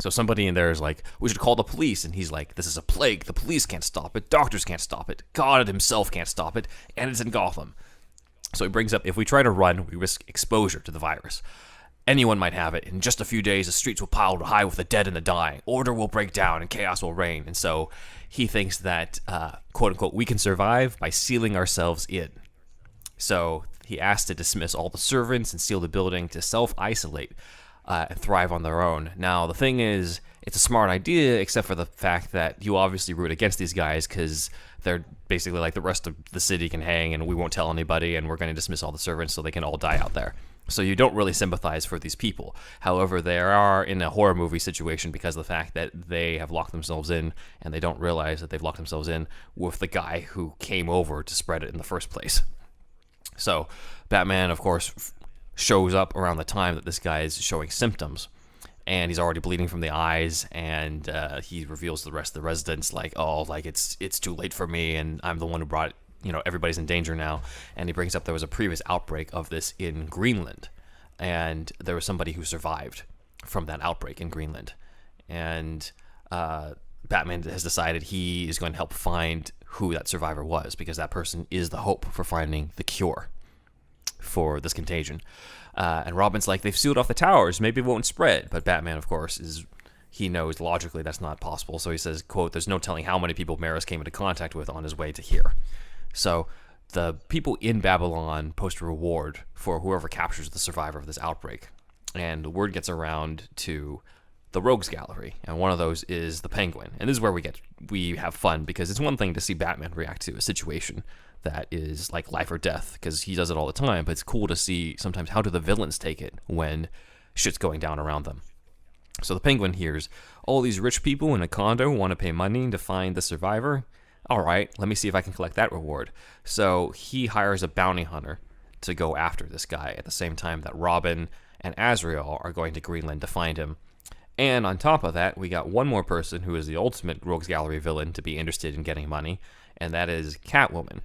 So somebody in there is like, "We should call the police." And he's like, "This is a plague. The police can't stop it. Doctors can't stop it. God himself can't stop it. And it's in Gotham." So he brings up, if we try to run, we risk exposure to the virus. Anyone might have it. In just a few days, the streets will pile high with the dead and the dying. Order will break down and chaos will reign. And so he thinks that, quote unquote, we can survive by sealing ourselves in. So he asked to dismiss all the servants and seal the building to self-isolate and thrive on their own. Now, the thing is, it's a smart idea, except for the fact that you obviously root against these guys because they're basically like the rest of the city can hang and we won't tell anybody and we're going to dismiss all the servants so they can all die out there. So you don't really sympathize for these people. However, they are in a horror movie situation because of the fact that they have locked themselves in and they don't realize that they've locked themselves in with the guy who came over to spread it in the first place. So Batman, of course, shows up around the time that this guy is showing symptoms. And he's already bleeding from the eyes, and he reveals to the rest of the residents, like, oh, like, it's too late for me, and I'm the one who brought it. Everybody's in danger now. And he brings up there was a previous outbreak of this in Greenland, and there was somebody who survived from that outbreak in Greenland. And Batman has decided he is going to help find who that survivor was, because that person is the hope for finding the cure for this contagion. And Robin's like, they've sealed off the towers, maybe it won't spread. But Batman, of course, he knows logically that's not possible. So he says, quote, there's no telling how many people Maris came into contact with on his way to here. So the people in Babylon post a reward for whoever captures the survivor of this outbreak. And the word gets around to the Rogues Gallery, and one of those is the Penguin. And this is where we have fun, because it's one thing to see Batman react to a situation that is like life or death, because he does it all the time, but it's cool to see sometimes how do the villains take it when shit's going down around them. So the Penguin hears all these rich people in a condo want to pay money to find the survivor. All right, let me see if I can collect that reward. So he hires a bounty hunter to go after this guy at the same time that Robin and Azrael are going to Greenland to find him. And on top of that, we got one more person who is the ultimate Rogues Gallery villain to be interested in getting money, and that is Catwoman.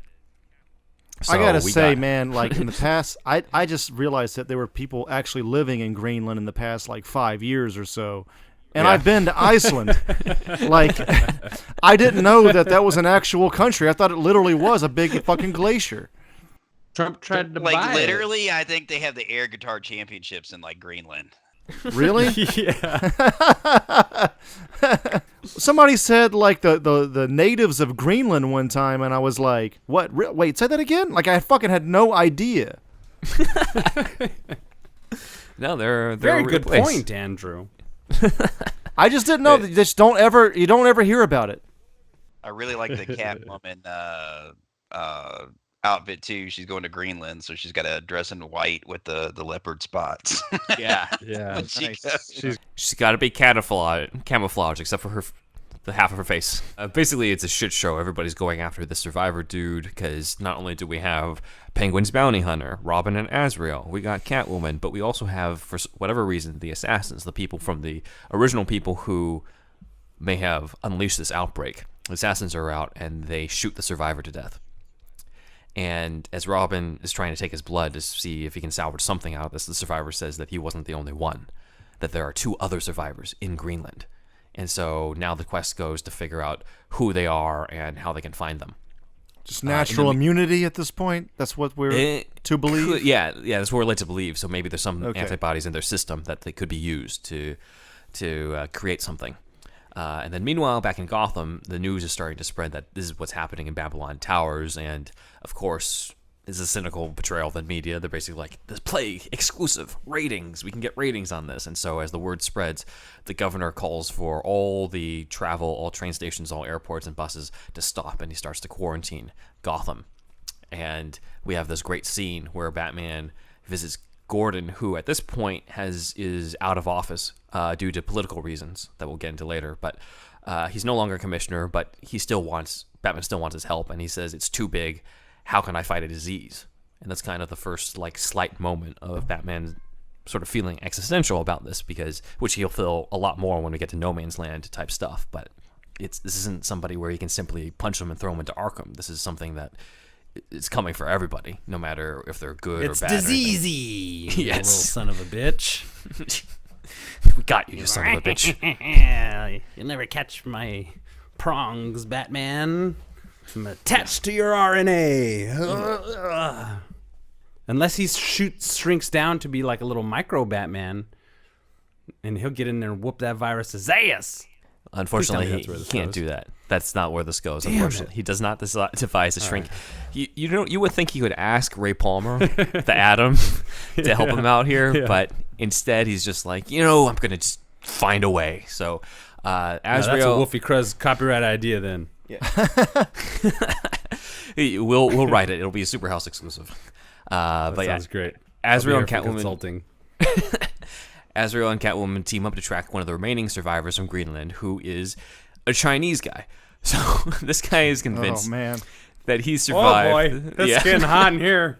So I gotta say, man, like in the past, I just realized that there were people actually living in Greenland in the past like 5 years or so. And I've been to Iceland. Like, I didn't know that was an actual country. I thought it literally was a big fucking glacier. Trump tried to buy like it. literally, I think they have the air guitar championships in like Greenland. Really? Yeah. Somebody said like the natives of Greenland one time, and I was like, what? Wait, say that again? Like I fucking had no idea. No, they're Very a real good place. point, Andrew. I just didn't know that. Just you don't ever hear about it. I really like the Catwoman outfit too. She's going to Greenland, so she's got to dress in white with the leopard spots. Yeah. When she Nice. goes. She's got to be camouflage, except for the half of her face. Basically, it's a shit show. Everybody's going after the survivor dude, because not only do we have Penguin's bounty hunter, Robin and Azrael, we got Catwoman, but we also have, for whatever reason, the assassins, the people from the original people who may have unleashed this outbreak. The assassins are out, and they shoot the survivor to death. And as Robin is trying to take his blood to see if he can salvage something out of this, the survivor says that he wasn't the only one, that there are 2 other survivors in Greenland. And so now the quest goes to figure out who they are and how they can find them. Just natural immunity at this point? That's what we're to believe? Yeah, that's what we're led to believe. So maybe there's some antibodies in their system that they could be used to create something. And then meanwhile, back in Gotham, the news is starting to spread that this is what's happening in Babylon Towers. And, of course, this is a cynical portrayal of the media. They're basically like, this plague, exclusive, ratings. We can get ratings on this. And so as the word spreads, the governor calls for all the travel, all train stations, all airports and buses to stop. And he starts to quarantine Gotham. And we have this great scene where Batman visits Gordon, who at this point is out of office due to political reasons that we'll get into later. But he's no longer commissioner, but Batman still wants his help, and he says, it's too big. How can I fight a disease? And that's kind of the first like slight moment of Batman sort of feeling existential about this, which he'll feel a lot more when we get to No Man's Land type stuff. But this isn't somebody where you can simply punch them and throw them into Arkham. This is something that it's coming for everybody, no matter if they're good or bad. It's diseasey, you little son of a bitch. We got you son of a bitch. You'll never catch my prongs, Batman. I'm attached to your RNA. Unless he shrinks down to be like a little micro Batman, and he'll get in there and whoop that virus to Zayas. Unfortunately, he can't do that. That's not where this goes. Unfortunately, he does not devise to shrink. Right. You would think he would ask Ray Palmer, the Atom, to help him out here, but instead he's just like, I'm gonna just find a way. So, Azrael, that's a Wolfie Cruz copyright idea. Then, we'll write it. It'll be a SuperHouse exclusive. That sounds great. Azrael and Catwoman. Azrael and Catwoman team up to track one of the remaining survivors from Greenland, who is a Chinese guy. So this guy is convinced that he survived. Oh boy, it's getting hot in here.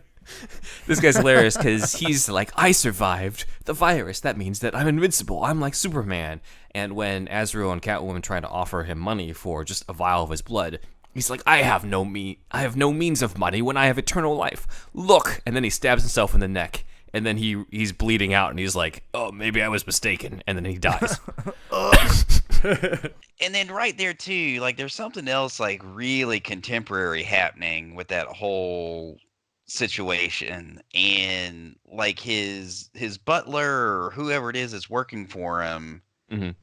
This guy's hilarious because he's like, I survived the virus. That means that I'm invincible. I'm like Superman. And when Azrael and Catwoman try to offer him money for just a vial of his blood, he's like, I have no means of money when I have eternal life. Look. And then he stabs himself in the neck. And then he's bleeding out, and he's like, oh, maybe I was mistaken. And then he dies. And then right there too, like there's something else like really contemporary happening with that whole situation, and like his butler or whoever it is that's working for him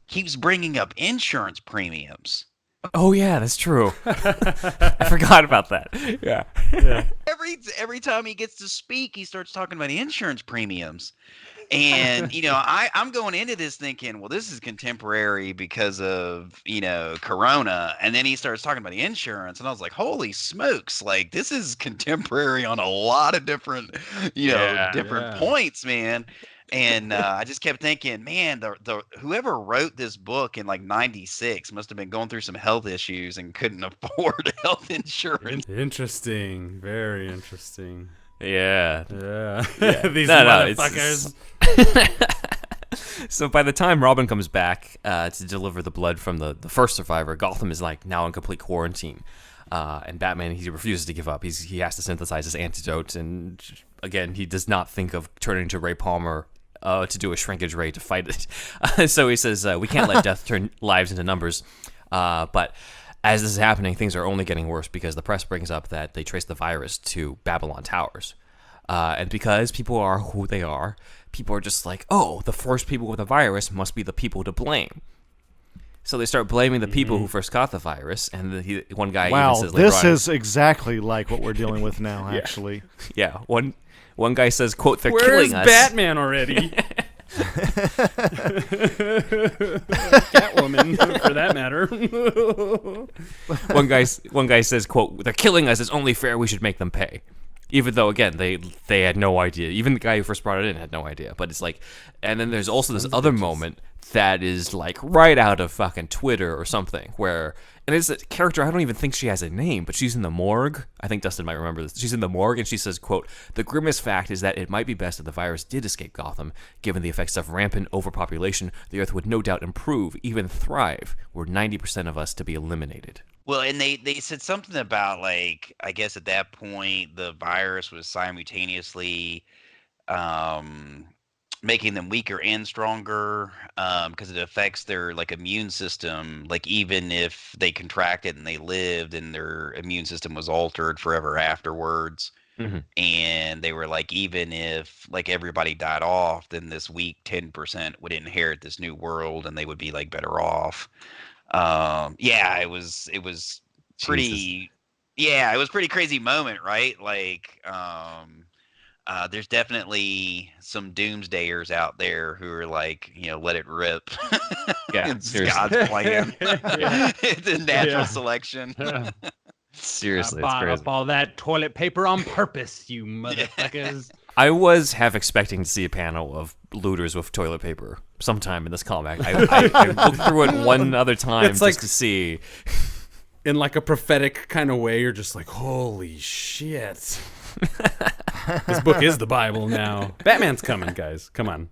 keeps bringing up insurance premiums. Oh yeah, that's true. I forgot about that. Yeah. Every time he gets to speak, he starts talking about insurance premiums. And, I'm going into this thinking, well, this is contemporary because of, Corona. And then he starts talking about the insurance. And I was like, holy smokes. Like, this is contemporary on a lot of different, points, man. And I just kept thinking, man, the whoever wrote this book in like '96 must have been going through some health issues and couldn't afford health insurance. Interesting. Very interesting. Yeah. These motherfuckers. So by the time Robin comes back to deliver the blood from the first survivor, Gotham is like now in complete quarantine. And Batman, he refuses to give up. He has to synthesize his antidote. And again, he does not think of turning to Ray Palmer to do a shrinkage ray to fight it. So he says, we can't let death turn lives into numbers. But as this is happening, things are only getting worse because the press brings up that they trace the virus to Babylon Towers. And because people are who they are, people are just like, oh, the first people with the virus must be the people to blame. So they start blaming the people who first caught the virus, and one guy even says later on, this is exactly like what we're dealing with now, actually. Yeah, one guy says, quote, they're Where's killing us. Batman already? Catwoman, for that matter. One guy says, quote, they're killing us. It's only fair we should make them pay. Even though, again, they had no idea. Even the guy who first brought it in had no idea. But it's like, and then there's also this other moment that is like right out of fucking Twitter or something, where, and it's a character, I don't even think she has a name, but she's in the morgue. I think Dustin might remember this. She's in the morgue, and she says, quote, the grimmest fact is that it might be best if the virus did escape Gotham. Given the effects of rampant overpopulation, the Earth would no doubt improve, even thrive, were 90% of us to be eliminated. Well, and they said something about, like, I guess at that point, the virus was simultaneously making them weaker and stronger because it affects their, like, immune system. Like, even if they contracted and they lived and their immune system was altered forever afterwards. And they were like, even if, like, everybody died off, then this weak 10% would inherit this new world and they would be, like, better off. It was pretty, it was pretty crazy moment, right? Like, there's definitely some doomsdayers out there who are like, let it rip. Yeah, it's God's plan. It's a natural selection. Seriously, I it's bought crazy. up all that toilet paper on purpose, you motherfuckers. I was half expecting to see a panel of looters with toilet paper sometime in this comic. I looked through it one other time It's like- just to see. In like a prophetic kind of way, you're just like, holy shit. This book is the Bible now. Batman's coming, guys. Come on.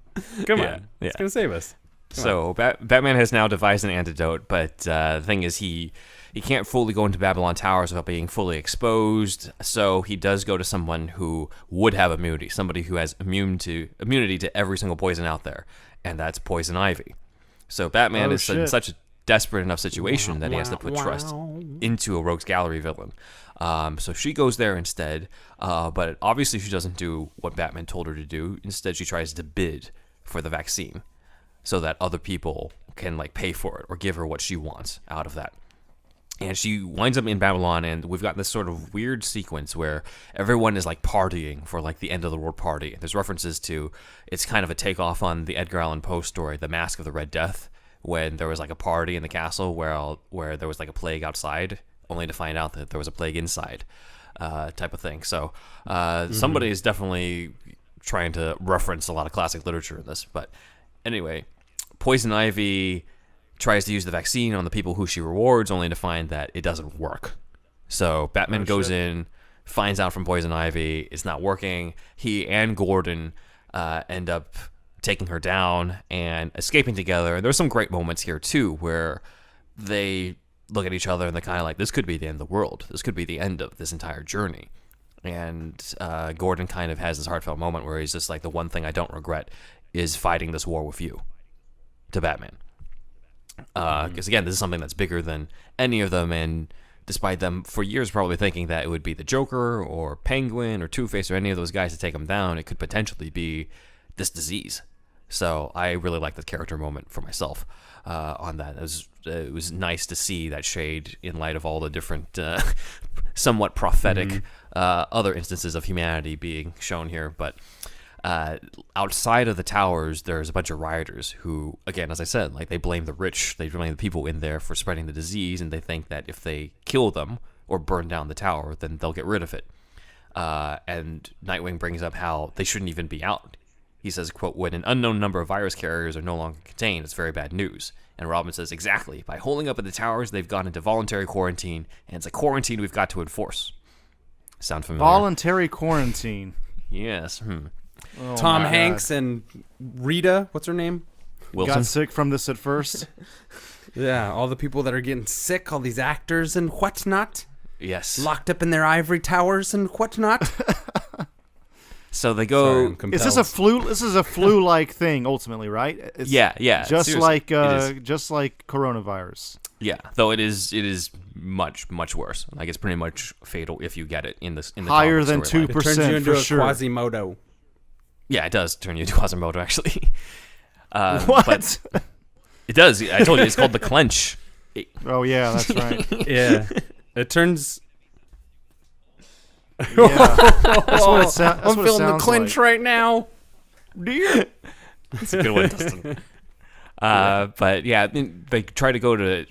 Come Yeah, on. yeah. It's going to save us. So Batman has now devised an antidote, but the thing is he can't fully go into Babylon Towers without being fully exposed. So he does go to someone who would have immunity, somebody who has immunity to every single poison out there, and that's Poison Ivy. So Batman is in such a desperate enough situation that he has to put trust into a Rogues Gallery villain. So she goes there instead, but obviously she doesn't do what Batman told her to do. Instead, she tries to bid for the vaccine so that other people can like pay for it or give her what she wants out of that. And she winds up in Babylon, and we've got this sort of weird sequence where everyone is like partying for like the end of the world party. There's references to, it's kind of a takeoff on the Edgar Allan Poe story, The Mask of the Red Death, when there was like a party in the castle where there was like a plague outside, only to find out that there was a plague inside, type of thing. So somebody is definitely trying to reference a lot of classic literature in this. But anyway, Poison Ivy tries to use the vaccine on the people who she rewards, only to find that it doesn't work. So Batman goes in, finds out from Poison Ivy it's not working. He and Gordon end up taking her down and escaping together. And there's some great moments here too where they look at each other and they're kind of like, this could be the end of the world. This could be the end of this entire journey. And Gordon kind of has this heartfelt moment where he's just like, the one thing I don't regret is fighting this war with you, to Batman. Because again, this is something that's bigger than any of them, and despite them for years probably thinking that it would be the Joker or Penguin or Two-Face or any of those guys to take him down, it could potentially be this disease. So I really like the character moment for myself on that. It was nice to see that shade in light of all the different somewhat prophetic other instances of humanity being shown here. But outside of the towers, there's a bunch of rioters who, again, as I said, like they blame the rich, they blame the people in there for spreading the disease, and they think that if they kill them or burn down the tower, then they'll get rid of it. And Nightwing brings up how they shouldn't even be out. He says, quote, when an unknown number of virus carriers are no longer contained, it's very bad news. And Robin says, exactly. By holding up at the towers, they've gone into voluntary quarantine, and it's a quarantine we've got to enforce. Sound familiar? Voluntary quarantine. Yes. Oh Tom my Hanks God. and Rita, what's her name? Wilson? Got sick from this at first. Yeah, all the people that are getting sick, all these actors and whatnot, Yes. locked up in their ivory towers and whatnot. So they Sorry, go... I'm compelled. Is this a flu? This is a flu-like thing, ultimately, right? It's Yeah. Just seriously, like it is. just like coronavirus. Yeah, though it is much worse. Like it's pretty much fatal if you get it in the Higher comic than storyline. 2%. It turns you into for a sure. Quasimodo. Yeah, it does turn you into Quasimodo actually. What? But it does. I told you it's called the clench. Oh yeah, that's right. Yeah. It turns... Yeah. That's what it, that's I'm what it feeling the sounds clinch like. right now. Dear. It's a good one, Dustin. But yeah, they try to go to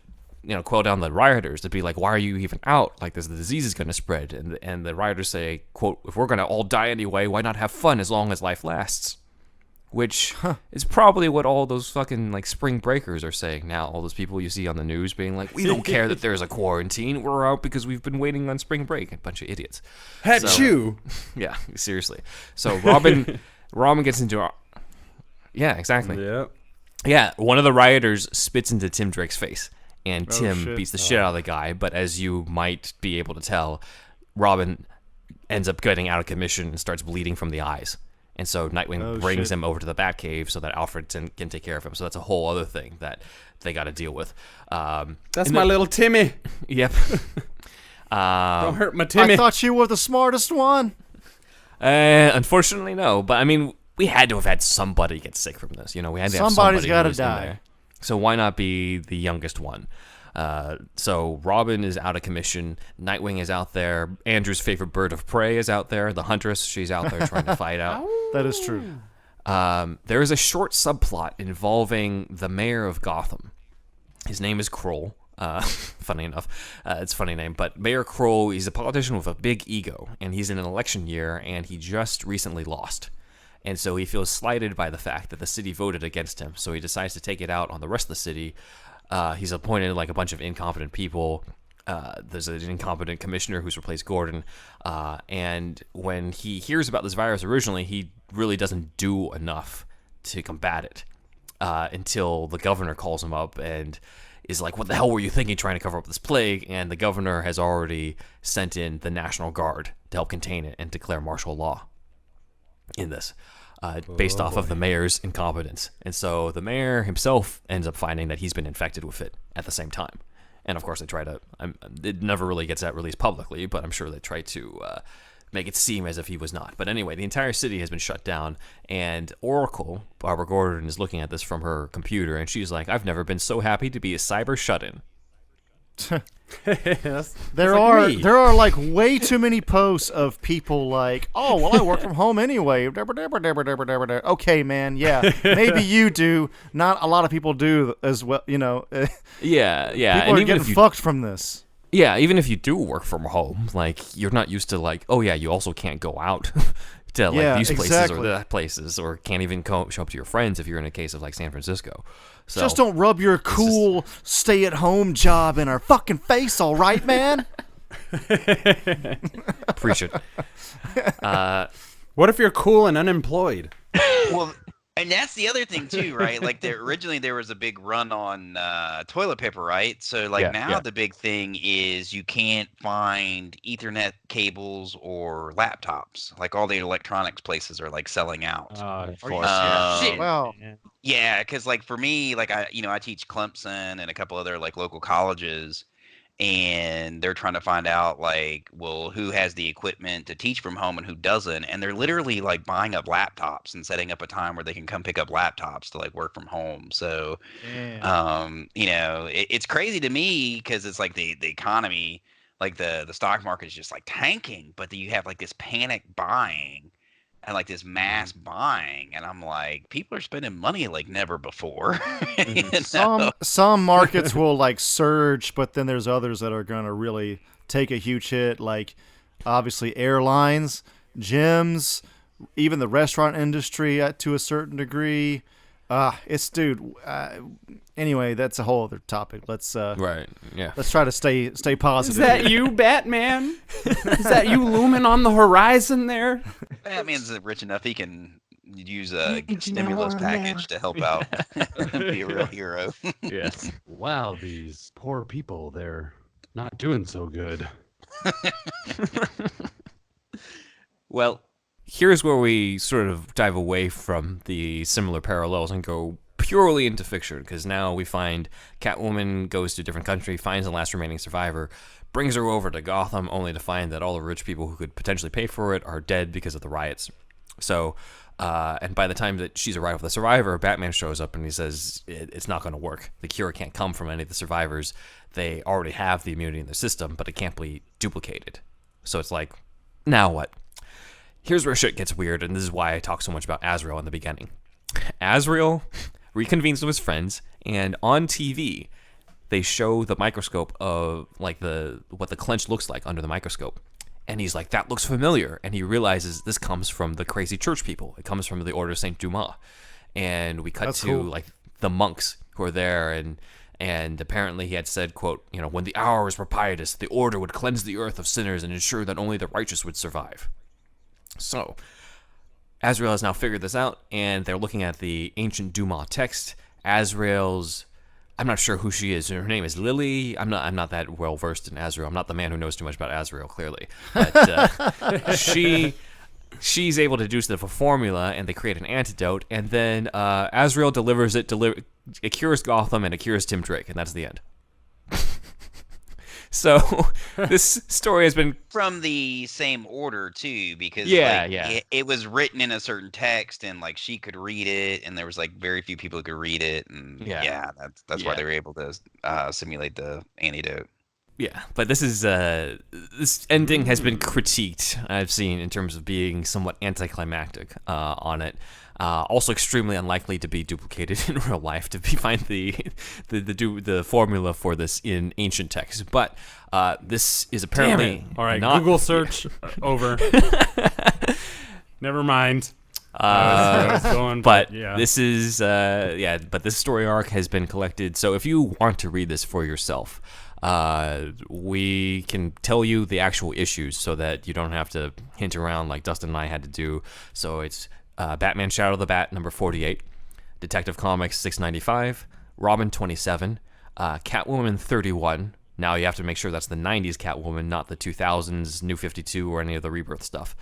quell down the rioters to be like, why are you even out? Like, the disease is going to spread. And the rioters say, quote, if we're going to all die anyway, why not have fun as long as life lasts? Which is probably what all those fucking, like, spring breakers are saying now. All those people you see on the news being like, we don't care that there's a quarantine. We're out because we've been waiting on spring break. A bunch of idiots. Hatchoo. Yeah, seriously. So Robin gets into... Yeah, exactly. Yep. Yeah, one of the rioters spits into Tim Drake's face, and Oh, Tim shit. beats the shit out of the guy. But as you might be able to tell, Robin ends up getting out of commission and starts bleeding from the eyes. And so Nightwing Oh, brings shit. him over to the Batcave so that Alfred can take care of him. So that's a whole other thing that they got to deal with. That's and my then- little Timmy. Yep. Don't hurt my Timmy. I thought you were the smartest one. Unfortunately, no. But I mean, we had to have had somebody get sick from this. We had to have Somebody's somebody gotta who was in die. there. So why not be the youngest one? So Robin is out of commission. Nightwing is out there. Andrew's favorite bird of prey is out there. The Huntress, she's out there trying to fight out. That is true. There is a short subplot involving the mayor of Gotham. His name is Kroll. Funny enough, it's a funny name, but Mayor Kroll, he's a politician with a big ego, and he's in an election year, and he just recently lost. And so he feels slighted by the fact that the city voted against him, so he decides to take it out on the rest of the city. He's appointed like a bunch of incompetent people. There's an incompetent commissioner who's replaced Gordon. And when he hears about this virus originally, he really doesn't do enough to combat it until the governor calls him up and is like, what the hell were you thinking trying to cover up this plague? And the governor has already sent in the National Guard to help contain it and declare martial law in this. Based off of the mayor's incompetence. And so the mayor himself ends up finding that he's been infected with it at the same time. And of course they try to, it never really gets that released publicly, but I'm sure they try to make it seem as if he was not. But anyway, the entire city has been shut down, and Oracle, Barbara Gordon, is looking at this from her computer, and she's like, I've never been so happy to be a cyber shut-in. There are like way too many posts of people like, oh well, I work from home anyway. Okay, man, yeah, maybe you do. Not a lot of people do as well. Yeah. People And are even getting if you fucked from this. Yeah, even if you do work from home, like, you're not used to, like, oh yeah, you also can't go out to like Yeah, these places exactly. or that places, or can't even show up to your friends if you're in a case of like San Francisco. So Just don't rub your cool stay-at-home job in our fucking face, all right, man? Preach it. What if you're cool and unemployed? Well, and that's the other thing too, right? Like originally there was a big run on toilet paper, right? So like now the big thing is you can't find Ethernet cables or laptops. Like all the electronics places are like selling out. Of course, Shit. Wow. Yeah, because like for me, like I teach Clemson and a couple other like local colleges, and they're trying to find out like, well, who has the equipment to teach from home and who doesn't, and they're literally like buying up laptops and setting up a time where they can come pick up laptops to like work from home. So, it's crazy to me because it's like the economy, like the stock market is just like tanking, but then you have like this panic buying and like this mass buying, and I'm like, people are spending money like never before. You know? Some markets will like surge, but then there's others that are gonna really take a huge hit. Like obviously airlines, gyms, even the restaurant industry to a certain degree. Anyway, that's a whole other topic. Let's Right. Yeah. let's try to stay positive. Is that you, Batman? Is that you looming on the horizon there? Batman's rich enough he can use a stimulus package to help out be a real hero. Yes. Wow, these poor people, they're not doing so good. Well, here's where we sort of dive away from the similar parallels and go purely into fiction, because now we find Catwoman goes to a different country, finds the last remaining survivor, brings her over to Gotham, only to find that all the rich people who could potentially pay for it are dead because of the riots. So, and by the time that she's arrived with the survivor, Batman shows up and he says it's not going to work. The cure can't come from any of the survivors. They already have the immunity in their system, but it can't be duplicated. So it's like, now what? Here's where shit gets weird, and this is why I talk so much about Azrael in the beginning. Azrael reconvenes with his friends, and on TV, they show the microscope of like what the clench looks like under the microscope. And he's like, that looks familiar. And he realizes this comes from the crazy church people. It comes from the Order of Saint Dumas. And we cut That's to cool. like the monks who are there, and apparently he had said, quote, when the hour was propitious, the order would cleanse the earth of sinners and ensure that only the righteous would survive. So, Azrael has now figured this out, and they're looking at the ancient Dumas text. Azrael's, I'm not sure who she is. Her name is Lily. I'm not that well versed in Azrael. I'm not the man who knows too much about Azrael, clearly. But she's able to deduce the formula, and they create an antidote, and then Azrael delivers it. It cures Gotham, and it cures Tim Drake, and that's the end. So this story has been From the same order too, because Yeah. It was written in a certain text, and like she could read it, and there was like very few people who could read it, and that's why they were able to simulate the antidote. Yeah, but this is this ending has been critiqued, I've seen, in terms of being somewhat anticlimactic on it. Also extremely unlikely to be duplicated in real life, to find the formula for this in ancient text. But this is apparently All right, not Google search over. Never mind. But yeah. this is but this story arc has been collected. So if you want to read this for yourself, we can tell you the actual issues so that you don't have to hint around like Dustin and I had to do. So it's Batman Shadow of the Bat number 48, Detective Comics 695, Robin 27, Catwoman 31. Now you have to make sure that's the 90s Catwoman, not the 2000s New 52 or any of the Rebirth stuff.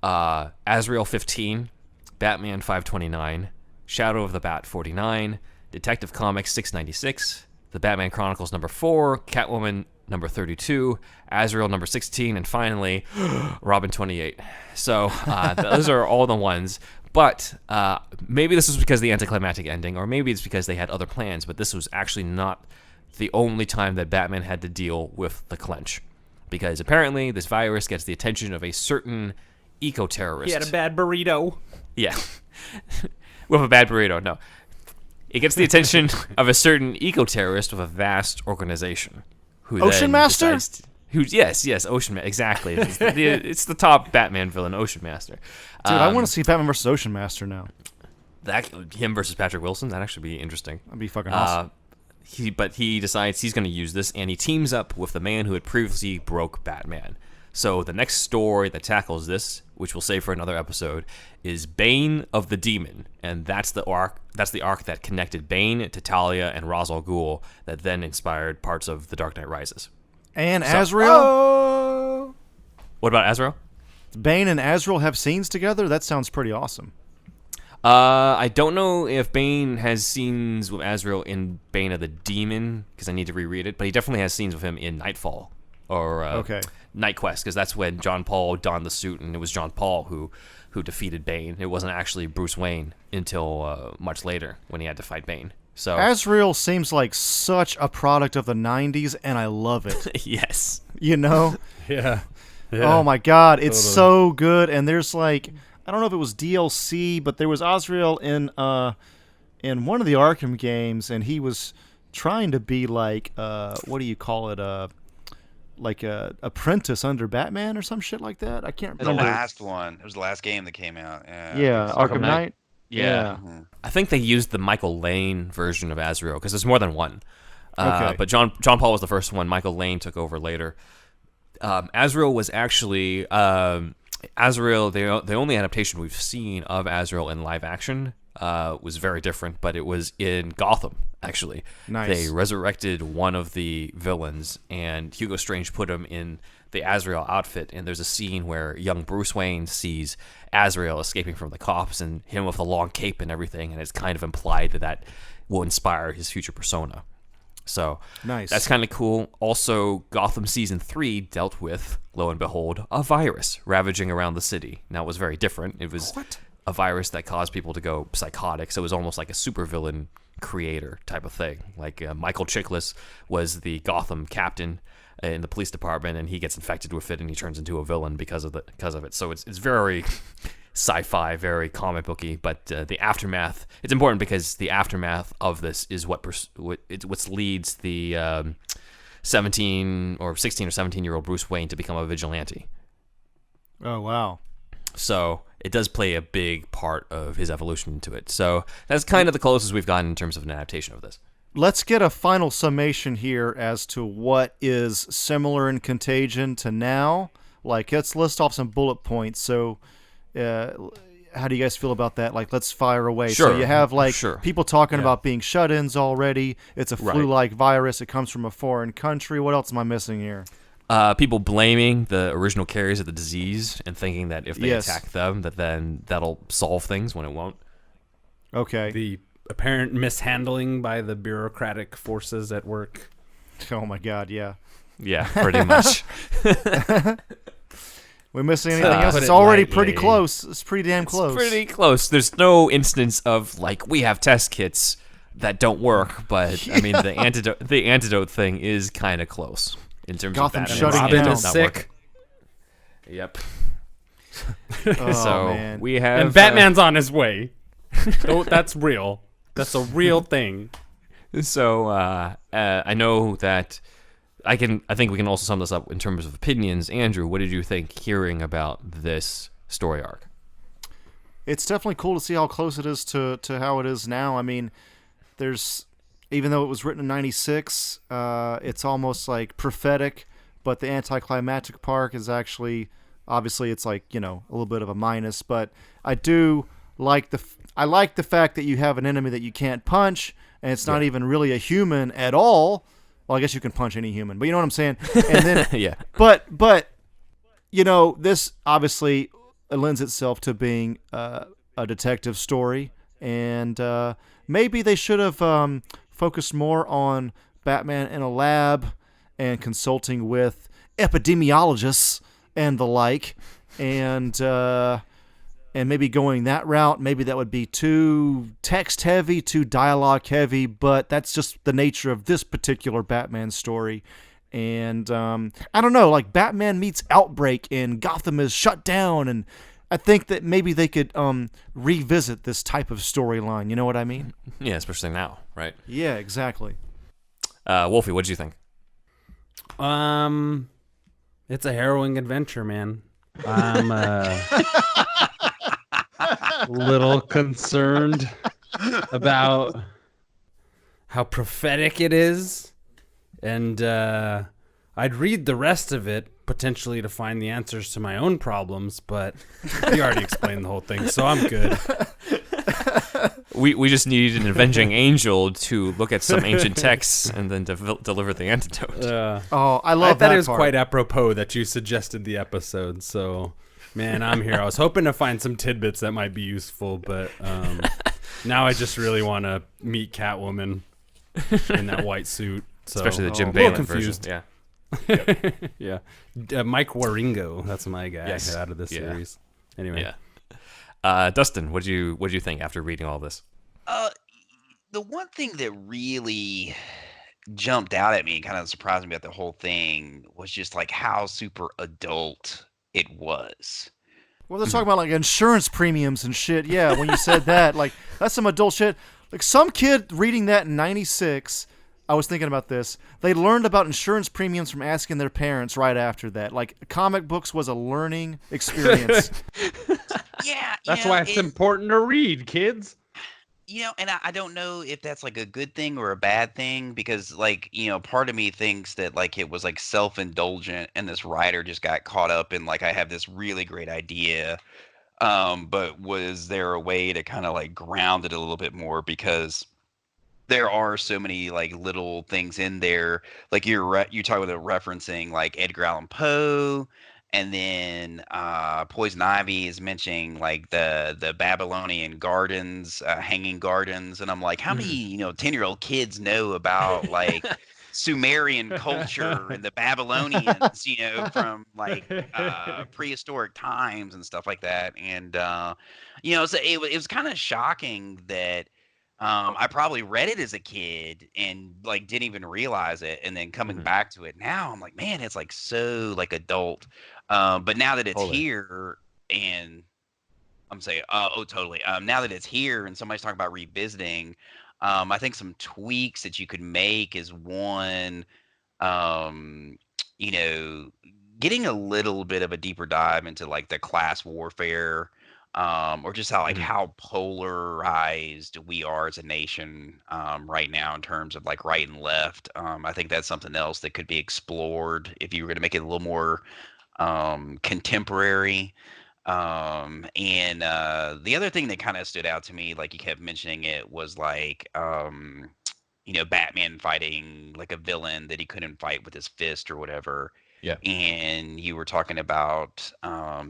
Azrael 15, Batman 529, Shadow of the Bat 49, Detective Comics 696, The Batman Chronicles number 4, Catwoman number 32, Azrael number 16, and finally, Robin 28. So those are all the ones. But maybe this was because of the anticlimactic ending, or maybe it's because they had other plans, but this was actually not the only time that Batman had to deal with the clench. Because apparently this virus gets the attention of a certain eco-terrorist. He had a bad burrito. Yeah. With a bad burrito, no. It gets the attention of a certain eco-terrorist with a vast organization. Who Ocean then Master? decides yes, Ocean Master, exactly. It's the top Batman villain, Ocean Master. Dude, I want to see Batman vs. Ocean Master now. Him versus Patrick Wilson, that'd actually be interesting. That'd be fucking awesome. he decides he's going to use this, and he teams up with the man who had previously broke Batman. So the next story that tackles this, which we'll save for another episode, is Bane of the Demon, and that's the arc that connected Bane to Talia and Ra's al Ghul that then inspired parts of The Dark Knight Rises. And Azrael? What about Azrael? Bane and Azrael have scenes together? That sounds pretty awesome. I don't know if Bane has scenes with Azrael in Bane of the Demon, because I need to reread it, but he definitely has scenes with him in Nightfall or Night Quest, because that's when John Paul donned the suit, and it was John Paul who defeated Bane. It wasn't actually Bruce Wayne until much later when he had to fight Bane. So Azrael seems like such a product of the 90s, and I love it. yes. You know? Yeah. Oh my God, it's so good. And there's like, I don't know if it was DLC, but there was Azrael in one of the Arkham games, and he was trying to be like, what do you call it? Like a apprentice under Batman or some shit like that. I can't The remember. last one. It was the last game that came out. Yeah, Arkham Knight. Yeah. Mhm. I think they used the Michael Lane version of Azrael, because there's more than one. Okay. But John Paul was the first one. Michael Lane took over later. Azrael was actually Azrael. The only adaptation we've seen of Azrael in live action was very different, but it was in Gotham. Actually, Nice. They resurrected one of the villains, and Hugo Strange put him in the Azrael outfit. And there's a scene where young Bruce Wayne sees Azrael escaping from the cops and him with a long cape and everything, and it's kind of implied that will inspire his future persona. So Nice. that's kind of cool. Also, Gotham Season 3 dealt with, lo and behold, a virus ravaging around the city. Now, it was very different. It was a virus that caused people to go psychotic, so it was almost like a supervillain creator type of thing. Like Michael Chiklis was the Gotham captain in the police department, and he gets infected with it, and he turns into a villain because of it. So it's very sci-fi, very comic booky, but the aftermath, it's important because the aftermath of this is what leads the 16 or 17-year-old Bruce Wayne to become a vigilante. Oh, wow. So it does play a big part of his evolution into it. So that's kind of the closest we've gotten in terms of an adaptation of this. Let's get a final summation here as to what is similar in Contagion to now. Like, let's list off some bullet points. So, how do you guys feel about that? Like, let's fire away. Sure. So you have, like, Sure. people talking about being shut-ins already. It's a Right. flu-like virus. It comes from a foreign country. What else am I missing here? People blaming the original carriers of the disease and thinking that if they Yes. attack them, that then that'll solve things when it won't. Okay. The apparent mishandling by the bureaucratic forces at work. Oh, my God, yeah. Yeah, pretty much. We missing anything else? put It's it already lightly. pretty close. It's pretty damn close. It's pretty close. There's no instance of, like, we have test kits that don't work, but, I mean, the antidote thing is kind of close in terms Gotham of that. shutting Robin down. is Not sick. working. Yep. Oh, So man. we have... And Batman's on his way. Oh, that's real. That's a real thing. So I know that I think we can also sum this up in terms of opinions. Andrew, what did you think hearing about this story arc? It's definitely cool to see how close it is to how it is now. I mean, there's, even though it was written in 96, it's almost like prophetic, but the anticlimactic part is actually, obviously it's like, a little bit of a minus, but I do like I like the fact that you have an enemy that you can't punch, and it's not even really a human at all. Well, I guess you can punch any human, but you know what I'm saying? And then, Yeah. But this obviously lends itself to being a detective story, and maybe they should have focused more on Batman in a lab and consulting with epidemiologists and the like, and maybe going that route. Maybe that would be too text heavy, too dialogue heavy, but that's just the nature of this particular Batman story. And I don't know, like Batman meets Outbreak and Gotham is shut down, and I think that maybe they could revisit this type of storyline. You know what I mean? Yeah, especially now, right? Yeah, exactly. Wolfie, what did you think? It's a harrowing adventure, man. I'm Little concerned about how prophetic it is, and I'd read the rest of it potentially to find the answers to my own problems, but you already explained the whole thing, so I'm good. We just need an avenging angel to look at some ancient texts and then deliver the antidote. I love that thought it was part. quite apropos that you suggested the episode, so man, I'm here. I was hoping to find some tidbits that might be useful, but now I just really want to meet Catwoman in that white suit. So. Especially the Jim A little Balin version. confused. Yeah. Yeah. Mike Waringo, that's my guy Yes. out of this Yeah. series. Anyway. Yeah. Dustin, what'd you think after reading all this? The one thing that really jumped out at me and kind of surprised me about the whole thing was just like how super adult it was. Well, they're talking about like insurance premiums and shit. Yeah, when you said that, like that's some adult shit. Like some kid reading that in '96, I was thinking about this. They learned about insurance premiums from asking their parents right after that. Like comic books was a learning experience. Yeah, That's why it's important to read, kids. And I don't know if that's like a good thing or a bad thing because like, part of me thinks that like it was like self-indulgent and this writer just got caught up in like I have this really great idea. But was there a way to kind of like ground it a little bit more because there are so many like little things in there. Like you talk about referencing like Edgar Allan Poe. And then Poison Ivy is mentioning like the Babylonian gardens, hanging gardens, and I'm like, how many 10-year-old kids know about like Sumerian culture and the Babylonians, from like prehistoric times and stuff like that, and so it was kind of shocking that. I probably read it as a kid and like didn't even realize it, and then coming back to it now, I'm like, man, it's like so like adult. But now that it's here, and I'm saying, totally. Now that it's here, and somebody's talking about revisiting, I think some tweaks that you could make is one, getting a little bit of a deeper dive into like the class warfare. Or just how like how polarized we are as a nation right now in terms of like right and left. I think that's something else that could be explored if you were going to make it a little more contemporary. And the other thing that kind of stood out to me, like you kept mentioning it, was like Batman fighting like a villain that he couldn't fight with his fist or whatever. Yeah. And you were talking about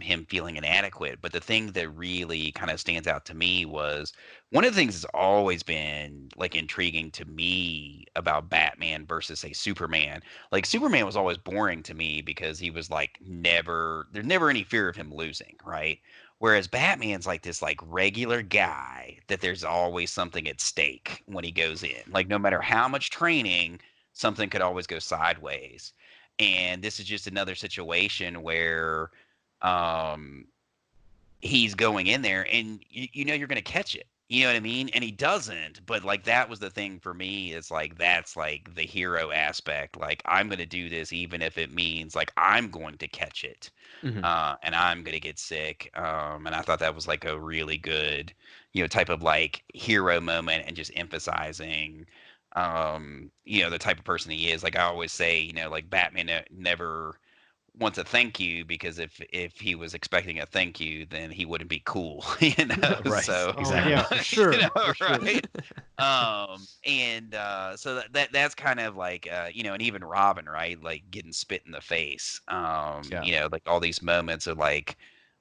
him feeling inadequate. But the thing that really kind of stands out to me was one of the things that's always been like intriguing to me about Batman versus say Superman. Like Superman was always boring to me because he was like there's never any fear of him losing, right? Whereas Batman's like this like regular guy that there's always something at stake when he goes in. Like no matter how much training, something could always go sideways. And this is just another situation where he's going in there and you're going to catch it. You know what I mean? And he doesn't. But like that was the thing for me is like that's like the hero aspect. Like I'm going to do this even if it means like I'm going to catch it and I'm going to get sick. And I thought that was like a really good, type of like hero moment and just emphasizing the type of person he is. Like I always say, like Batman never wants a thank you because if he was expecting a thank you, then he wouldn't be cool, Right. So Exactly. Yeah, for sure. For sure. right. And so that's kind of like and even Robin, right? Like getting spit in the face. Like all these moments of like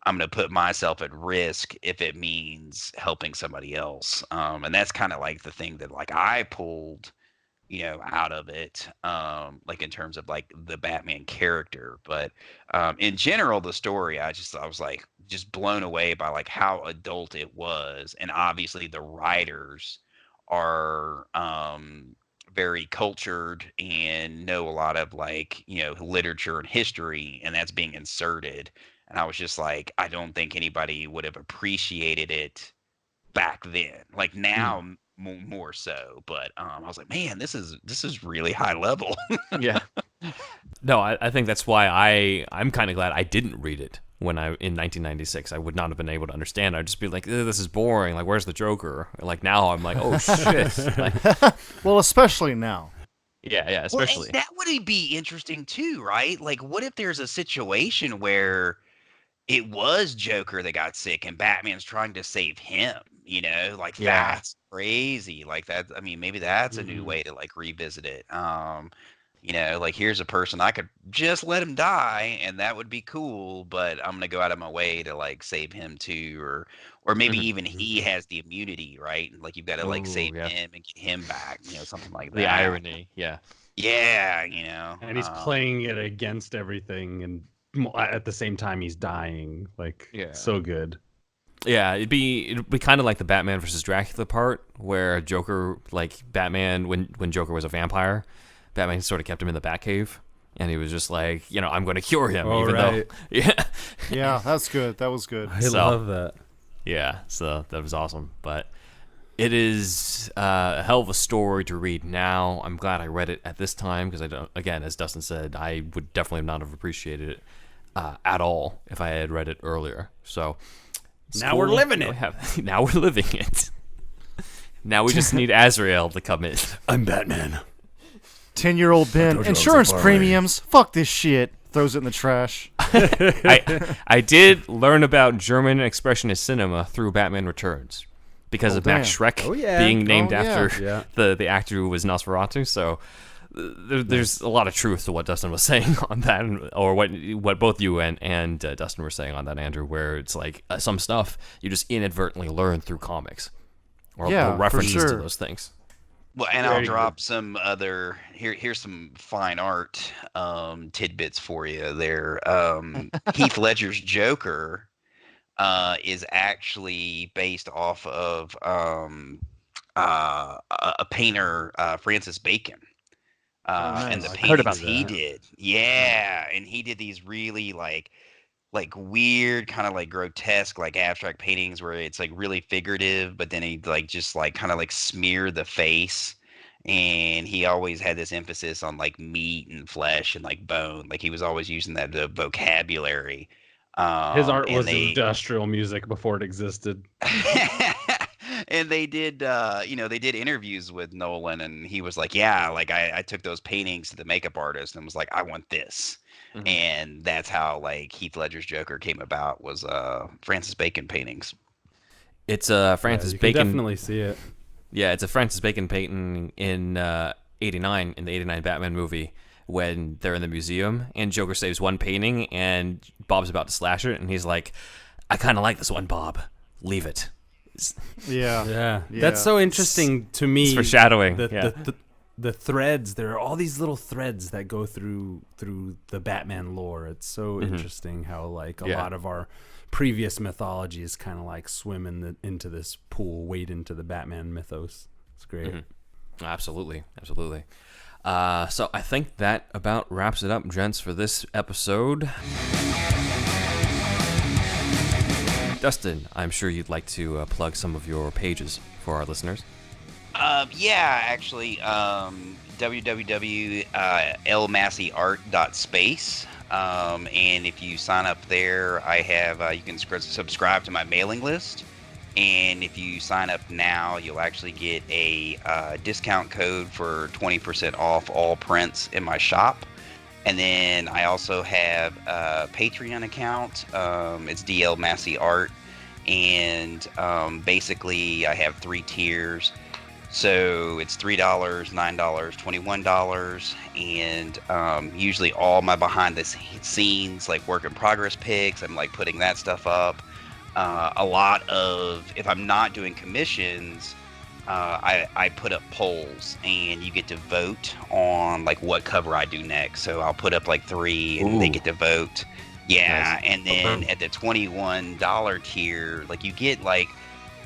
I'm going to put myself at risk if it means helping somebody else. And that's kind of like the thing that like I pulled, out of it, like in terms of like the Batman character. But in general, the story, I was like just blown away by like how adult it was. And obviously the writers are very cultured and know a lot of like, literature and history, and that's being inserted. And I was just like, I don't think anybody would have appreciated it back then. Like now, more so. But I was like, man, this is really high level. Yeah. No, I think that's why I'm kind of glad I didn't read it. when in 1996, I would not have been able to understand. I'd just be like, this is boring. Like, where's the Joker? Like, now I'm like, oh, shit. Like, Well, especially now. yeah, especially. Well, and that would be interesting too, right? Like, what if there's a situation where it was Joker that got sick and Batman's trying to save him? You know, like Yeah. that's crazy. Like that. I mean, maybe that's a new way to like revisit it. You know, like here's a person I could just let him die, and that would be cool. But I'm gonna go out of my way to like save him too, or maybe even he has the immunity, right? Like you've got to like Ooh, save yeah. him and get him back. You know, something like that. The irony, yeah. Yeah, you know. And he's playing it against everything, and at the same time he's dying. Like, Yeah. so good. Yeah, it'd be kind of like the Batman versus Dracula part, where Joker, like Batman, when Joker was a vampire, Batman sort of kept him in the Batcave, and he was just like, I'm going to cure him, even though, yeah, Yeah, that's good. That was good. I So- love that. yeah, so that was awesome. But it is a hell of a story to read now. I'm glad I read it at this time because I don't. Again, as Dustin said, I would definitely not have appreciated it at all if I had read it earlier. So. It's Now we're cool. living it. Now we're living it. Now we just need Azrael to come in. I'm Batman. 10-year-old Ben, told you I was insurance so far premiums. Fuck this shit. Throws it in the trash. I did learn about German expressionist cinema through Batman Returns because of Max damn. Schreck Oh, yeah. being named Oh, yeah. after Yeah. the actor who was Nosferatu. So there's a lot of truth to what Dustin was saying on that, or what both you and Dustin were saying on that, Andrew, where it's like some stuff you just inadvertently learn through comics or Yeah, for references to sure. those things. Well, and I'll Very drop some other here's some fine art tidbits for you there. Heath Ledger's Joker is actually based off of a painter, Francis Bacon. And the nice. I heard about paintings he that. did. Yeah, and he did these really like weird, kind of like grotesque, like abstract paintings where it's like really figurative, but then he like just like kind of like smear the face. And he always had this emphasis on like meat and flesh and like bone. Like he was always using that vocabulary. His art and was they, industrial music before it existed. and they did they did interviews with Nolan, and he was like, yeah, like I took those paintings to the makeup artist and was like, I want this. Mhm. And that's how like Heath Ledger's Joker came about, was Francis Bacon paintings. It's Francis You can Bacon. definitely see it. Yeah, it's a Francis Bacon painting in '89 in the '89 Batman movie when they're in the museum and Joker saves one painting and Bob's about to slash it and he's like, I kind of like this one, Bob. Leave it. Yeah. Yeah. Yeah. That's so interesting to me. It's foreshadowing. The threads. There are all these little threads that go through the Batman lore. It's so interesting how like a Yeah. lot of our previous mythologies kind of like swim into this pool, wade into the Batman mythos. It's great. Absolutely. So I think that about wraps it up, gents, for this episode. Dustin, I'm sure you'd like to plug some of your pages for our listeners. Yeah, actually, www.lmasseyart.space. And if you sign up there, I have you can subscribe to my mailing list. And if you sign up now, you'll actually get a discount code for 20% off all prints in my shop. And then I also have a Patreon account. It's DL Massey Art. And basically, I have 3 tiers. So it's $3, $9, $21, and usually all my behind the scenes, like work in progress pics, I'm like putting that stuff up. A lot of, if I'm not doing commissions, I put up polls, and you get to vote on like what cover I do next. So I'll put up like 3, and they get to vote. Yeah, Nice. and then at the $21 tier, like you get like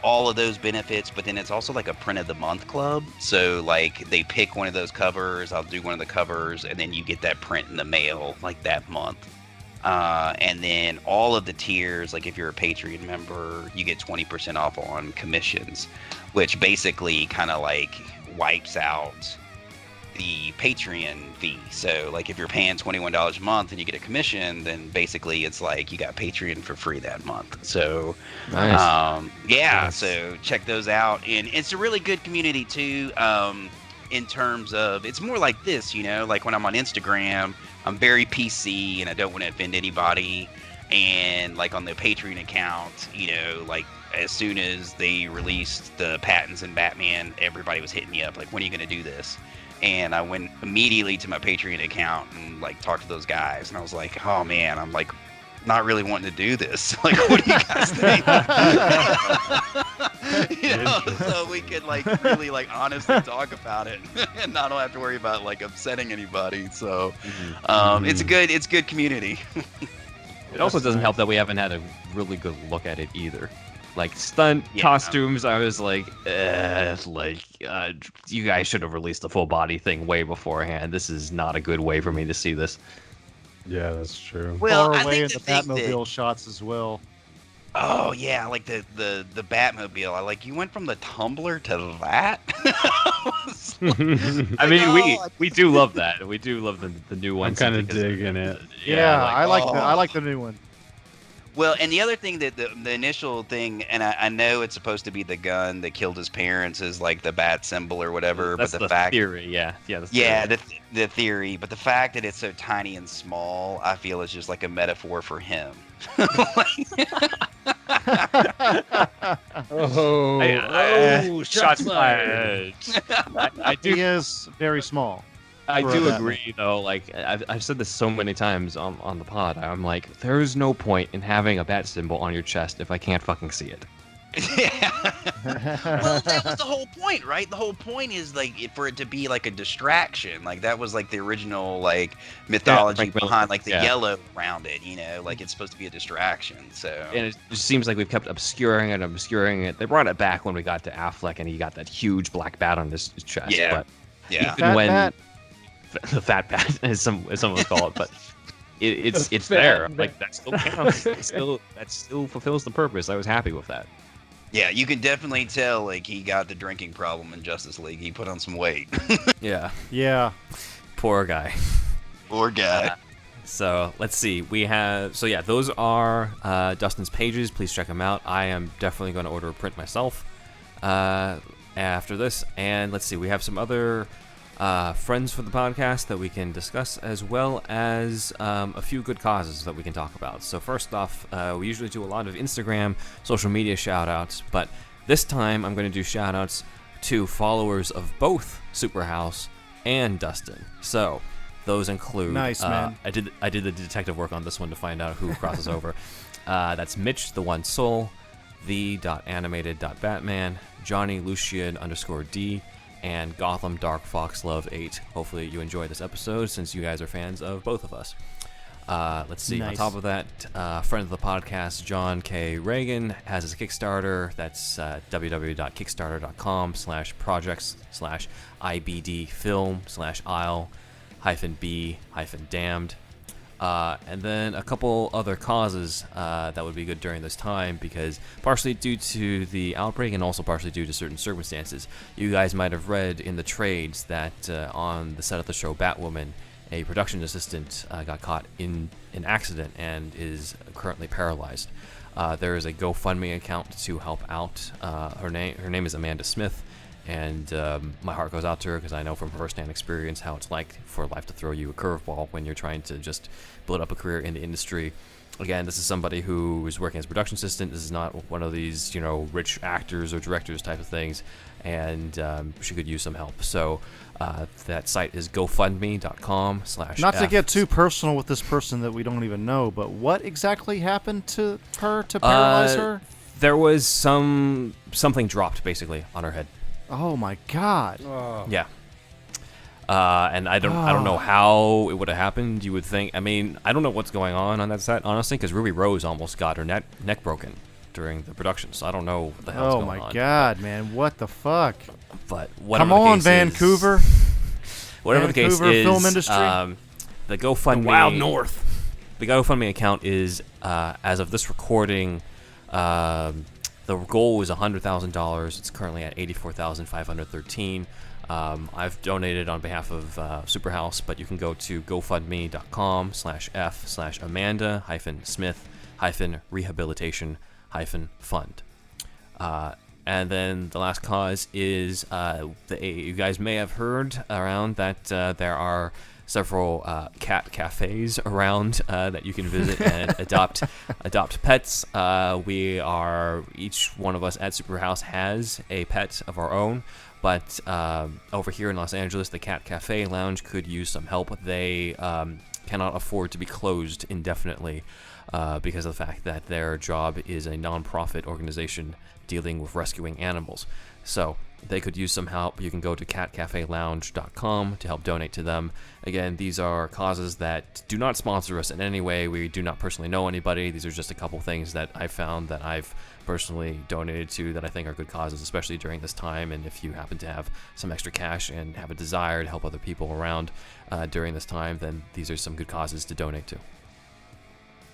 all of those benefits, but then it's also like a print of the month club. So like they pick one of those covers, I'll do one of the covers, and then you get that print in the mail like that month. And then all of the tiers, like if you're a Patreon member, you get 20% off on commissions, which basically kind of like wipes out the Patreon fee. So like if you're paying $21 a month and you get a commission, then basically it's like you got Patreon for free that month. So Nice. Nice. so check those out. And it's a really good community too. In terms of, it's more like this, like when I'm on Instagram, I'm very PC and I don't want to offend anybody. And like on the Patreon account, like as soon as they released the Pattinson Batman, everybody was hitting me up like, when are you going to do this? And I went immediately to my Patreon account and like talked to those guys. And I was like, oh man, I'm like not really wanting to do this. Like, what do you guys think? So we could like really like honestly talk about it and not have to worry about like upsetting anybody. So it's good community. It also doesn't help that we haven't had a really good look at it either. Like stunt costumes, I was like, you guys should have released the full body thing way beforehand. This is not a good way for me to see this. Yeah, that's true. Well, Far I away in think the Batmobile shots as well. Oh yeah, like the Batmobile. I like you went from the Tumblr to that. I mean, we do love that. We do love the new one. I'm kind of digging it. Yeah, like, I like the new one. Well, and the other thing that the initial thing, and I know it's supposed to be the gun that killed his parents is like the bat symbol or whatever, That's but the the fact, theory, yeah. the theory, but the fact that it's so tiny and small, I feel is just like a metaphor for him. Shots fired. I do. He is very small. I for a do Batman. agree, though. Like I've said this so many times on the pod. I'm like, there's no point in having a bat symbol on your chest if I can't fucking see it. Yeah. Well, that was the whole point, right? The whole point is like for it to be like a distraction. Like that was like the original like mythology behind like the yellow around it. Like it's supposed to be a distraction. So and it just seems like we've kept obscuring it. They brought it back when we got to Affleck, and he got that huge black bat on his chest. Yeah. But yeah. even when Bat. the fat bat, as some would call it, but it's there. Like that still counts. That still fulfills the purpose. I was happy with that. Yeah, you can definitely tell like he got the drinking problem in Justice League. He put on some weight. Yeah. Yeah. Poor guy. Poor guy. So let's see. We have those are Dustin's pages. Please check them out. I am definitely going to order a print myself after this. And let's see. We have some other friends for the podcast that we can discuss, as well as a few good causes that we can talk about. So first off, we usually do a lot of Instagram social media shout outs, but this time I'm going to do shout outs to followers of both SuperHouse and Dustin. So those include Nice, man. I did the detective work on this one to find out who crosses over. That's Mitch the One Soul, the.animated.batman, Johnny Lucian _D, and Gotham Dark Fox Love 8. Hopefully you enjoy this episode since you guys are fans of both of us. Let's see. Nice. On top of that, friend of the podcast, John K. Reagan, has his Kickstarter. That's www.kickstarter.com/projects/IBDfilm/isle-b-damned. And then a couple other causes that would be good during this time, because partially due to the outbreak and also partially due to certain circumstances, you guys might have read in the trades that on the set of the show Batwoman, a production assistant got caught in an accident and is currently paralyzed. There is a GoFundMe account to help out. Her name is Amanda Smith. And my heart goes out to her because I know from firsthand experience how it's like for life to throw you a curveball when you're trying to just build up a career in the industry. Again, this is somebody who is working as a production assistant. This is not one of these, rich actors or directors type of things, and she could use some help. So that site is GoFundMe.com/. Not to get too personal with this person that we don't even know, but what exactly happened to her to paralyze her? There was something dropped basically on her head. Oh my God! Yeah. And I don't know how it would have happened. You would think. I mean, I don't know what's going on that set, honestly, because Ruby Rose almost got her neck broken during the production. So I don't know what the hell's going on. Oh my God, man! What the fuck? But whatever Come the on, case Vancouver. Whatever the case Vancouver is, film industry. The GoFundMe, The Wild North. The GoFundMe account is, as of this recording, the goal was $100,000. It's currently at $84,513. I've donated on behalf of SuperHouse, but you can go to gofundme.com/F/Amanda-Smith-Rehabilitation-Fund. And then the last cause is you guys may have heard around that there are several cat cafes around that you can visit and adopt pets. Each one of us at SuperHouse has a pet of our own, but over here in Los Angeles, the Cat Cafe Lounge could use some help. They cannot afford to be closed indefinitely because of the fact that their job is a non-profit organization dealing with rescuing animals. So they could use some help. You can go to catcafelounge.com to help donate to them. Again, these are causes that do not sponsor us in any way. We do not personally know anybody. These are just a couple things that I found that I've personally donated to that I think are good causes, especially during this time. And if you happen to have some extra cash and have a desire to help other people around during this time, then these are some good causes to donate to.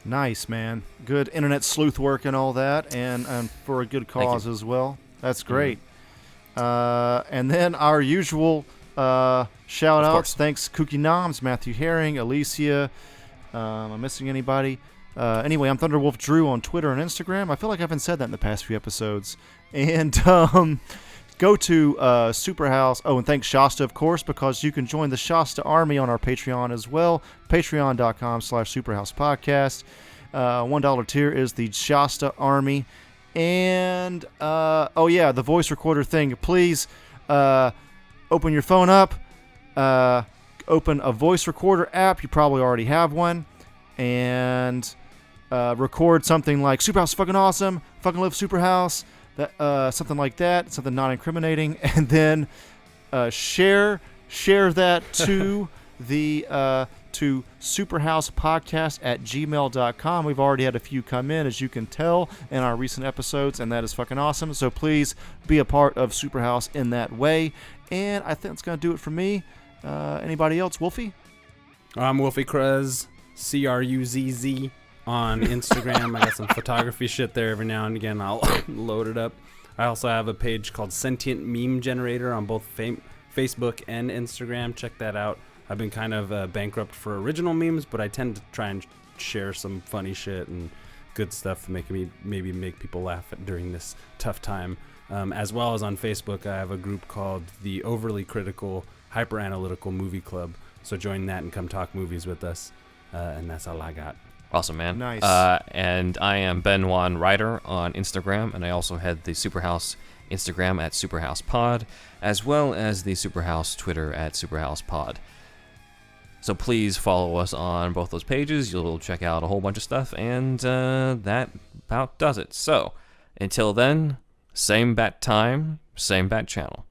Nice, man. Good internet sleuth work and all that, and for a good cause as well. That's great. And then our usual shout-outs. Thanks, Kooky Noms, Matthew Herring, Alicia. Am I missing anybody? Anyway, I'm Thunderwolf Drew on Twitter and Instagram. I feel like I haven't said that in the past few episodes. And go to SuperHouse. Oh, and thanks Shasta, of course, because you can join the Shasta Army on our Patreon as well. Patreon.com/SuperHousePodcast. $1 tier is the Shasta Army. And, the voice recorder thing. Please open your phone up. Open a voice recorder app. You probably already have one. And record something like SuperHouse is fucking awesome. Fucking love SuperHouse. Something like that, something non-incriminating, and then share that to to SuperHousePodcast@gmail.com. We've already had a few come in, as you can tell, in our recent episodes, and that is fucking awesome. So please be a part of SuperHouse in that way. And I think that's gonna do it for me. Anybody else, Wolfie? I'm Wolfie Cruz, CRUZZ. On Instagram. I got some photography shit there every now and again. I'll load it up. I also have a page called Sentient Meme Generator on both Facebook and Instagram. Check that out. I've been kind of bankrupt for original memes, but I tend to try and share some funny shit and good stuff to maybe make people laugh during this tough time. As well as on Facebook, I have a group called the Overly Critical Hyper-Analytical Movie Club. So join that and come talk movies with us. And that's all I got. Awesome, man. Nice. And I am Ben Juan Ryder on Instagram, and I also had the SuperHouse Instagram at SuperHousePod, as well as the SuperHouse Twitter at SuperHousePod. So please follow us on both those pages. You'll check out a whole bunch of stuff, and that about does it. So until then, same bat time, same bat channel.